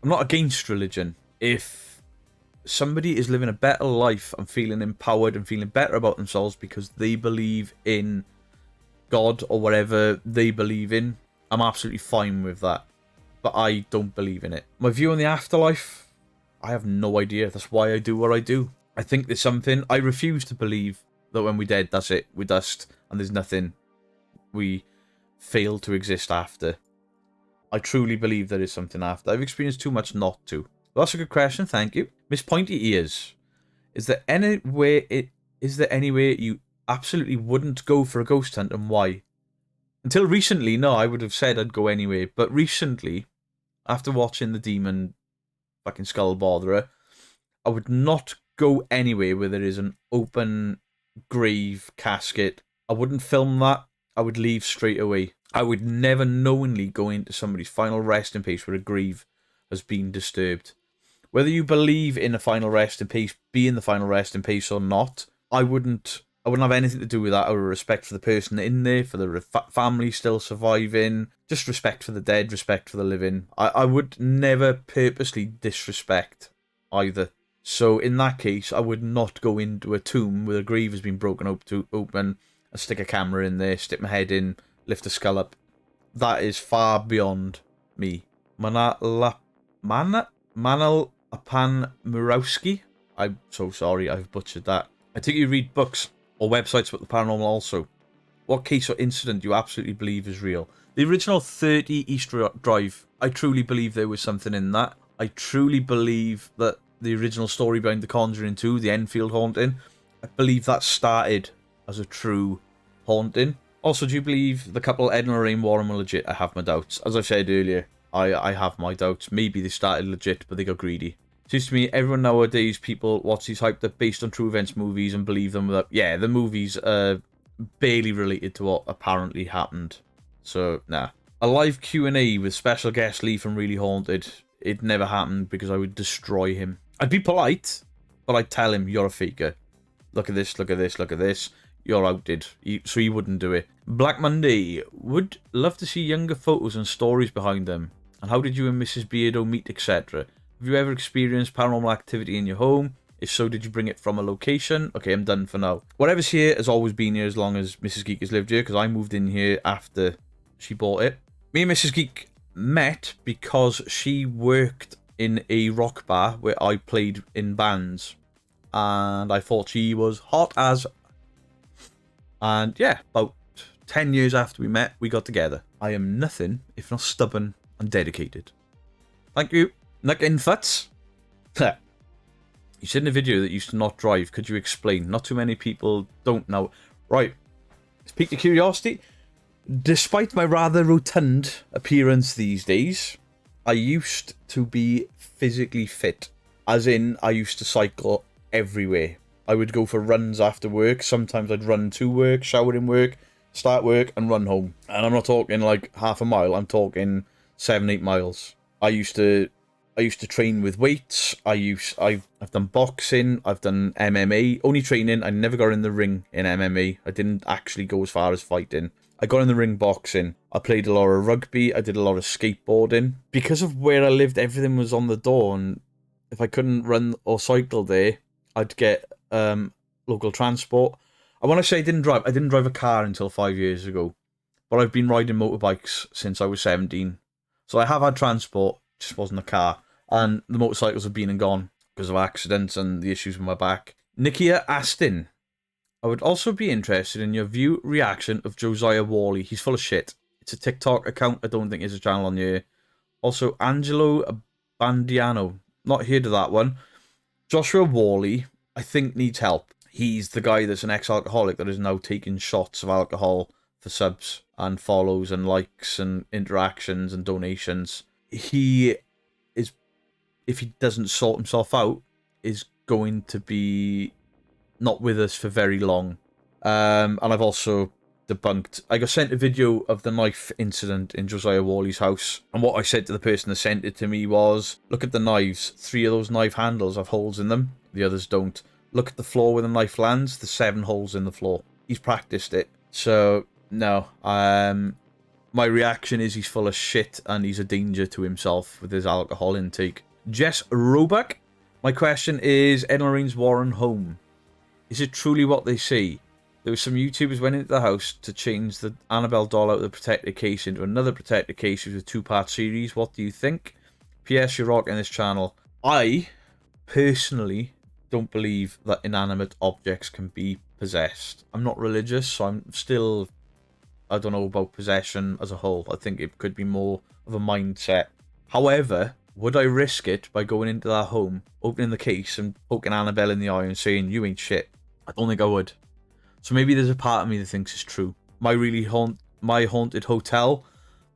against religion. If somebody is living a better life and feeling empowered and feeling better about themselves because they believe in God or whatever they believe in, I'm absolutely fine with that. But I don't believe in it. My view on the afterlife, I have no idea. That's why I do what I do. I think there's something. I refuse to believe that when we're dead, that's it. We're dust and there's nothing. We fail to exist after. I truly believe there is something after. I've experienced too much not to. Well, that's a good question. Thank you. Miss Pointy Ears. Is there any way you absolutely wouldn't go for a ghost hunt and why? Until recently, no, I would have said I'd go anyway. But recently, after watching the demon fucking skull botherer, I would not go anywhere where there is an open grave casket. I wouldn't film that. I would leave straight away. I would never knowingly go into somebody's final resting place where a grave has been disturbed. Whether you believe in a final rest in peace, being the final rest in peace or not, I wouldn't have anything to do with that. Out of respect for the person in there, for the family still surviving, just respect for the dead, respect for the living. I would never purposely disrespect either. So in that case, I would not go into a tomb where a grave has been broken open, and stick a camera in there, stick my head in, lift the skull up. That is far beyond me. Manal Apan Murawski. I'm so sorry, I've butchered that. I think you read books or websites about the paranormal also. What case or incident do you absolutely believe is real? The original 30 East Drive, I truly believe there was something in that. I truly believe that the original story behind The Conjuring 2, the Enfield Haunting, I believe that started as a true haunting. Also, do you believe the couple Ed and Lorraine Warren were legit? I have my doubts. As I've said earlier, I have my doubts. Maybe they started legit, but they got greedy. Seems to me everyone nowadays, people watch these hyped up based on true events movies and believe them without... Yeah, the movies are barely related to what apparently happened. So, nah. A live Q&A with special guest Lee from Really Haunted. It never happened because I would destroy him. I'd be polite, but I'd tell him, you're a faker. Look at this, look at this, look at this. You're outed. So he wouldn't do it. Black Monday. Would love to see younger photos and stories behind them. And how did you and Mrs. Beardo meet, etc.? Have you ever experienced paranormal activity in your home? If so, did you bring it from a location? Okay, I'm done for now. Whatever's here has always been here as long as Mrs. Geek has lived here, because I moved in here after she bought it. Me and Mrs. Geek met because she worked in a rock bar where I played in bands. And I thought she was hot as... And yeah, about 10 years after we met, we got together. I am nothing if not stubborn and dedicated. Thank you. Nick Infuts. You said in a video that you used to not drive. Could you explain? Not too many people don't know. Right. It's piqued your curiosity. Despite my rather rotund appearance these days, I used to be physically fit. As in, I used to cycle everywhere. I would go for runs after work. Sometimes I'd run to work, shower in work, start work, and run home. And I'm not talking like half a mile. I'm talking 7-8 miles. I used to train with weights. I've done boxing. I've done MMA. Only training. I never got in the ring in MMA. I didn't actually go as far as fighting. I got in the ring boxing. I played a lot of rugby. I did a lot of skateboarding. Because of where I lived, everything was on the door. And if I couldn't run or cycle there, I'd get local transport. I want to say I didn't drive a car until 5 years ago. But I've been riding motorbikes since I was 17. So I have had transport, just wasn't a car. And the motorcycles have been and gone because of accidents and the issues with my back. Nikia Astin. I would also be interested in your reaction of Josiah Worley. He's full of shit. It's a TikTok account. I don't think there's a channel on here. Also, Angelo Bandiano. Not heard of that one. Joshua Worley, I think, needs help. He's the guy that's an ex-alcoholic that is now taking shots of alcohol for subs and follows and likes and interactions and donations. He is, if he doesn't sort himself out, is going to be not with us for very long. And I've also debunked. I got sent a video of the knife incident in Josiah Worley's house. And what I said to the person that sent it to me was, look at the knives. 3 of those knife handles have holes in them. The others don't. Look at the floor where the knife lands. There's 7 holes in the floor. He's practiced it. So, no. My reaction is he's full of shit and he's a danger to himself with his alcohol intake. Jess Roebuck. My question is, Ed and Lorraine's Warren home. Is it truly what they say? There were some YouTubers went into the house to change the Annabelle doll out of the protected case into another protected case with a 2-part series. What do you think? P.S. You're rocking this channel. I, personally, don't believe that inanimate objects can be possessed. I'm not religious, so I'm still... I don't know about possession as a whole. I think it could be more of a mindset. However, would I risk it by going into that home, opening the case and poking Annabelle in the eye and saying, you ain't shit? I don't think I would. So maybe there's a part of me that thinks it's true. My haunted hotel,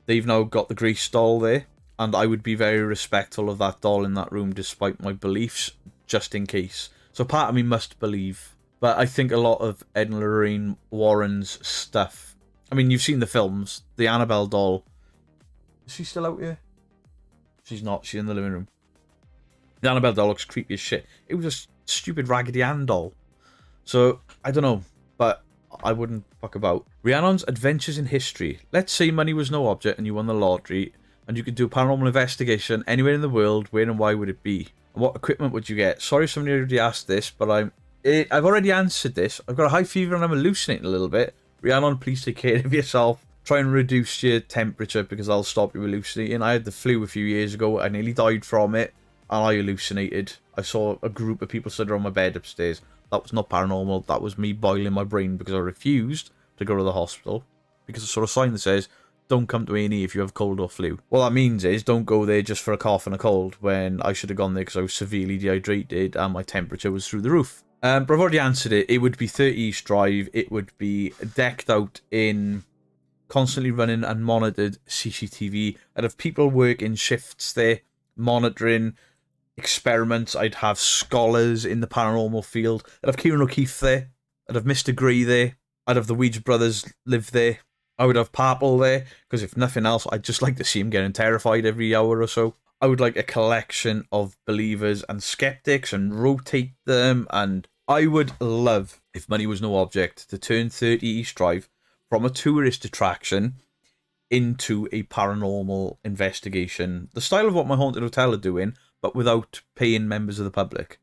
they've now got the Grace doll there, and I would be very respectful of that doll in that room despite my beliefs, just in case. So part of me must believe. But I think a lot of Ed and Lorraine Warren's stuff, I mean, you've seen the films, the Annabelle doll. Is she still out here? She's not. She's in the living room. The Annabelle doll looks creepy as shit. It was a stupid Raggedy Ann doll. So, I don't know. But I wouldn't fuck about. Rhiannon's Adventures in History. Let's say money was no object and you won the lottery. And you could do a paranormal investigation anywhere in the world. Where and why would it be? And what equipment would you get? Sorry if somebody already asked this. But I've already answered this. I've got a high fever and I'm hallucinating a little bit. Rhiannon, please take care of yourself. Try and reduce your temperature because I'll stop you hallucinating. I had the flu a few years ago. I nearly died from it. And I hallucinated. I saw a group of people stood around my bed upstairs. That was not paranormal. That was me boiling my brain because I refused to go to the hospital. Because I saw a sign that says, don't come to A&E if you have cold or flu. What that means is, don't go there just for a cough and a cold, when I should have gone there because I was severely dehydrated and my temperature was through the roof. But I've already answered it. It would be 30 East Drive. It would be decked out in constantly running and monitored CCTV. I'd have people working shifts there, monitoring experiments. I'd have scholars in the paranormal field. I'd have Kieran O'Keefe there. I'd have Mr. Grey there. I'd have the Ouija brothers live there. I would have Parple there, because if nothing else, I'd just like to see him getting terrified every hour or so. I would like a collection of believers and skeptics and rotate them, and I would love, if money was no object, to turn 30 East Drive from a tourist attraction into a paranormal investigation. The style of what my haunted hotel are doing, but without paying members of the public.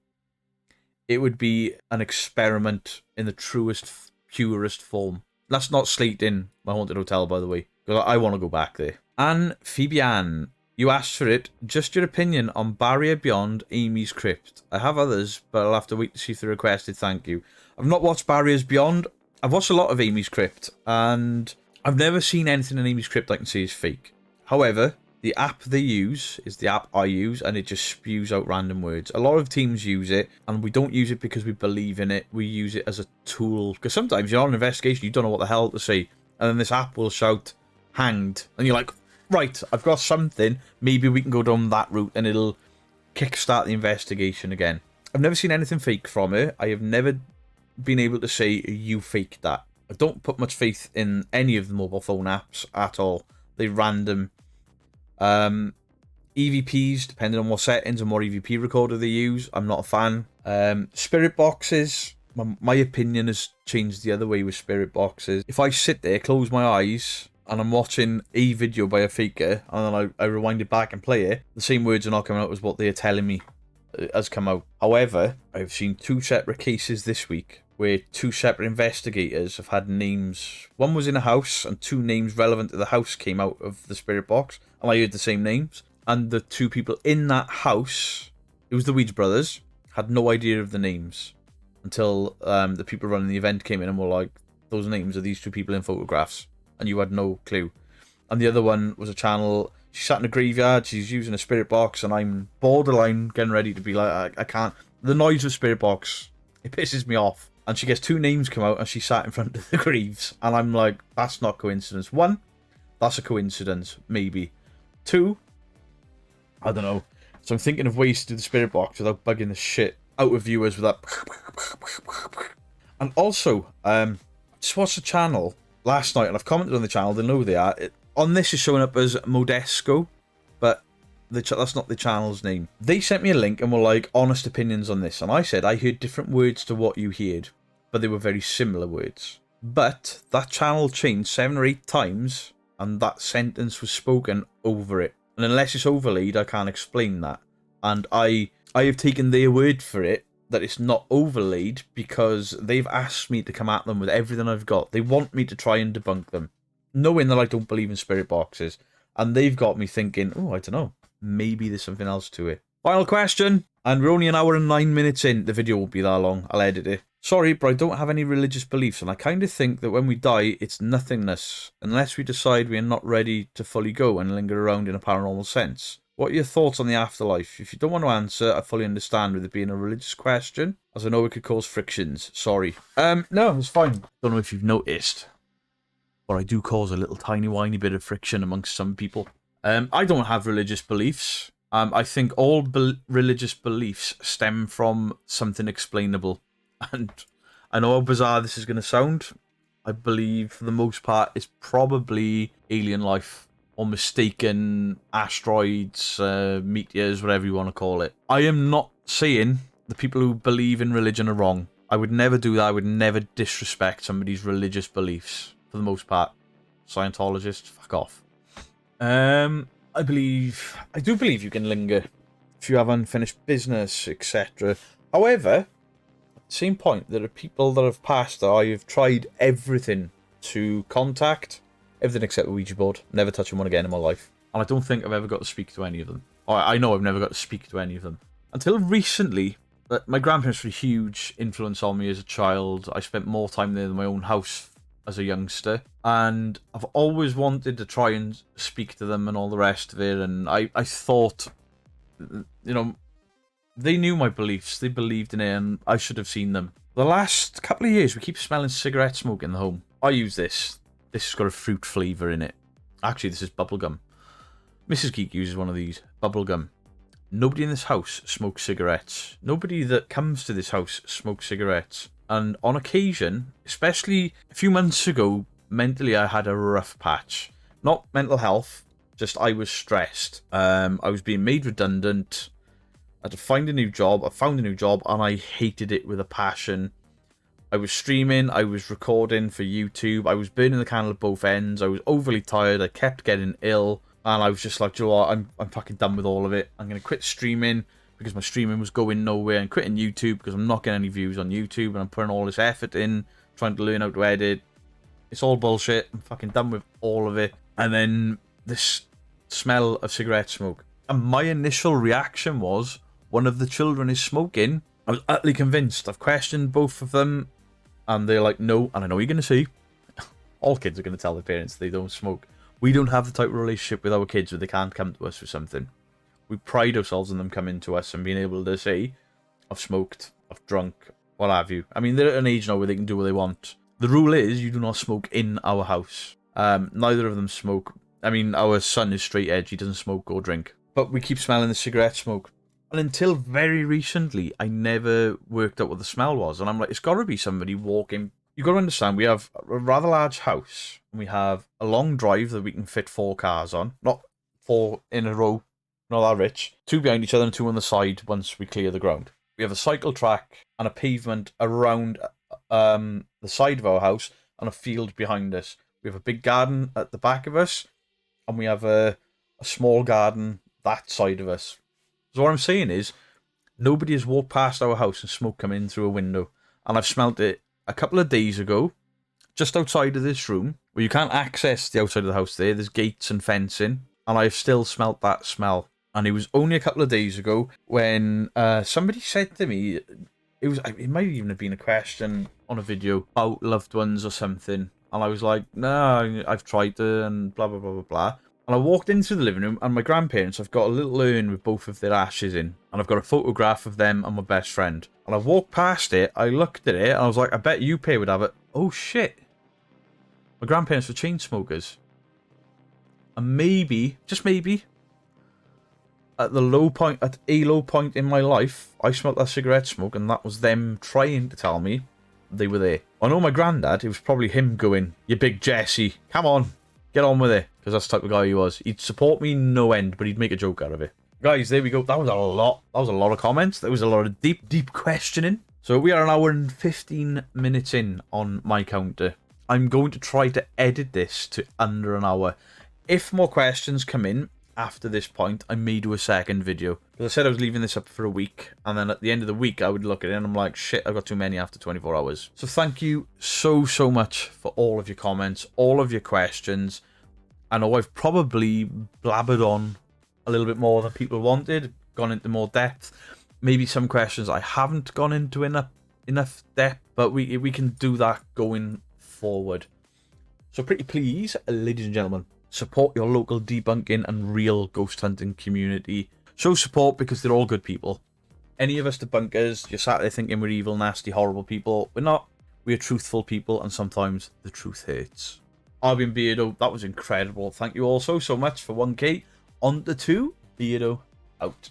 It would be an experiment in the truest, purest form. That's not slating my haunted hotel, by the way, because I want to go back there. Anne Phoebe-Ann, you asked for it. Just your opinion on Barrier Beyond Amy's Crypt. I have others, but I'll have to wait to see if they're requested. Thank you. I've not watched Barriers Beyond. I've watched a lot of Amy's Crypt, and I've never seen anything in Amy's Crypt I can say is fake. However, the app they use is the app I use, and it just spews out random words. A lot of teams use it, and we don't use it because we believe in it. We use it as a tool. Because sometimes you're on an investigation, you don't know what the hell to say. And then this app will shout, hanged. And you're like, right, I've got something. Maybe we can go down that route, and it'll kickstart the investigation again. I've never seen anything fake from it. I have never been able to say, you faked that. I don't put much faith in any of the mobile phone apps at all. They're random. EVPs, depending on what settings and what EVP recorder they use, I'm not a fan. Spirit boxes, my opinion has changed the other way with spirit boxes. If I sit there, close my eyes, and I'm watching a video by a faker, and then I rewind it back and play it, the same words are not coming out as what they are telling me has come out. However, I've seen 2 separate cases this week where 2 separate investigators have had names. One was in a house, and 2 names relevant to the house came out of the spirit box, and I heard the same names. And the 2 people in that house, it was the Ouija brothers, had no idea of the names until the people running the event came in and were like, those names are these 2 people in photographs, and you had no clue. And the other one was a channel. She sat in a graveyard, she's using a spirit box, and I'm borderline getting ready to be like, I can't. The noise of spirit box, it pisses me off. And she gets 2 names come out, and she sat in front of the graves. And I'm like, that's not coincidence. 1, that's a coincidence, maybe. 2, I don't know. So I'm thinking of ways to do the spirit box without bugging the shit out of viewers with that. And also, just watched the channel last night, and I've commented on the channel, they know they are. On this is showing up as Modesco, but that's not the channel's name. They sent me a link and were like, honest opinions on this. And I said, I heard different words to what you heard, but they were very similar words. But that channel changed 7 or 8 times, and that sentence was spoken over it. And unless it's overlaid, I can't explain that. And I have taken their word for it, that it's not overlaid, because they've asked me to come at them with everything I've got. They want me to try and debunk them, knowing that I don't believe in spirit boxes. And they've got me thinking, oh, I don't know, maybe there's something else to it. Final question, and we're only 1 hour and 9 minutes in. The video won't be that long. I'll edit it. Sorry, but I don't have any religious beliefs, and I kind of think that when we die, it's nothingness, unless we decide we are not ready to fully go and linger around in a paranormal sense. What are your thoughts on the afterlife? If you don't want to answer, I fully understand with it being a religious question, as I know it could cause frictions. Sorry. No, it's fine. Don't know if you've noticed, but I do cause a little tiny whiny bit of friction amongst some people. I don't have religious beliefs. I think all religious beliefs stem from something explainable. And I know how bizarre this is going to sound. I believe, for the most part, it's probably alien life. or mistaken asteroids, meteors, whatever you want to call it. I am not saying the people who believe in religion are wrong. I would never do that. I would never disrespect somebody's religious beliefs, for the most part. Scientologists, fuck off. I do believe you can linger if you have unfinished business, etc. However, at the same point, there are people that have passed that I have tried everything to contact. Everything except the Ouija board. Never touching one again in my life. And I don't think I've ever got to speak to any of them. I know I've never got to speak to any of them. Until recently, my grandparents were a huge influence on me as a child. I spent more time there than my own house as a youngster. And I've always wanted to try and speak to them and all the rest of it. And I thought, you know, they knew my beliefs. They believed in it and I should have seen them. The last couple of years, we keep smelling cigarette smoke in the home. I use this. This has got a fruit flavour in it. Actually, this is bubblegum. Mrs. Geek uses one of these. Bubblegum. Nobody in this house smokes cigarettes. Nobody that comes to this house smokes cigarettes. And on occasion, especially a few months ago, mentally I had a rough patch. Not mental health, just I was stressed. I was being made redundant. I had to find a new job. I found a new job and I hated it with a passion. I was streaming, I was recording for YouTube, I was burning the candle at both ends, I was overly tired, I kept getting ill, and I was just like, you know what, I'm fucking done with all of it. I'm going to quit streaming because my streaming was going nowhere, and quitting YouTube because I'm not getting any views on YouTube, and I'm putting all this effort in, trying to learn how to edit. It's all bullshit, I'm fucking done with all of it. And then this smell of cigarette smoke. And my initial reaction was, one of the children is smoking. I was utterly convinced. I've questioned both of them. And they're like, no, and I know you're going to see. All kids are going to tell their parents they don't smoke. We don't have the type of relationship with our kids where they can't come to us for something. We pride ourselves in them coming to us and being able to say, I've smoked, I've drunk, what have you. I mean, they're at an age now where they can do what they want. The rule is you do not smoke in our house. Neither of them smoke. I mean, our son is straight edge. He doesn't smoke or drink. But we keep smelling the cigarette smoke. And until very recently, I never worked out what the smell was. And I'm like, it's got to be somebody walking. You've got to understand, we have a rather large house. And we have a long drive that we can fit 4 cars on. Not 4 in a row, not that rich. 2 behind each other and 2 on the side once we clear the ground. We have a cycle track and a pavement around the side of our house and a field behind us. We have a big garden at the back of us. And we have a small garden that side of us. So what I'm saying is, nobody has walked past our house and smoke come in through a window. And I've smelt it a couple of days ago, just outside of this room, where you can't access the outside of the house there. There's gates and fencing. And I've still smelt that smell. And it was only a couple of days ago when somebody said to me, it might even have been a question on a video about loved ones or something. And I was like, no, I've tried to, and blah, blah, blah, blah, blah. And I walked into the living room, and my grandparents, I've got a little urn with both of their ashes in. And I've got a photograph of them and my best friend. And I walked past it, I looked at it, and I was like, I bet you would have it. Oh, shit. My grandparents were chain smokers. And maybe, just maybe, at a low point in my life, I smelled that cigarette smoke, and that was them trying to tell me they were there. I know my granddad, it was probably him going, you big Jesse, come on, get on with it. Because that's the type of guy he was. He'd support me no end, but he'd make a joke out of it. Guys, there we go. That was a lot. That was a lot of comments. There was a lot of deep questioning. So we are an hour and 15 minutes in on my counter. I'm going to try to edit this to under an hour. If more questions come in after this point, I may do a second video. Because I said I was leaving this up for a week. And then at the end of the week, I would look at it and I'm like, shit, I've got too many after 24 hours. So thank you so much for all of your comments, all of your questions. I know I've probably blabbered on a little bit more than people wanted, gone into more depth. Maybe some questions I haven't gone into enough depth, but we can do that going forward. So pretty please, ladies and gentlemen, support your local debunking and real ghost hunting community. Show support because they're all good people. Any of us debunkers, you're sat there thinking we're evil, nasty, horrible people. We're not. We're truthful people, and sometimes the truth hurts. I've been Beardo. That was incredible. Thank you all so much for 1K. On to 2. Beardo out.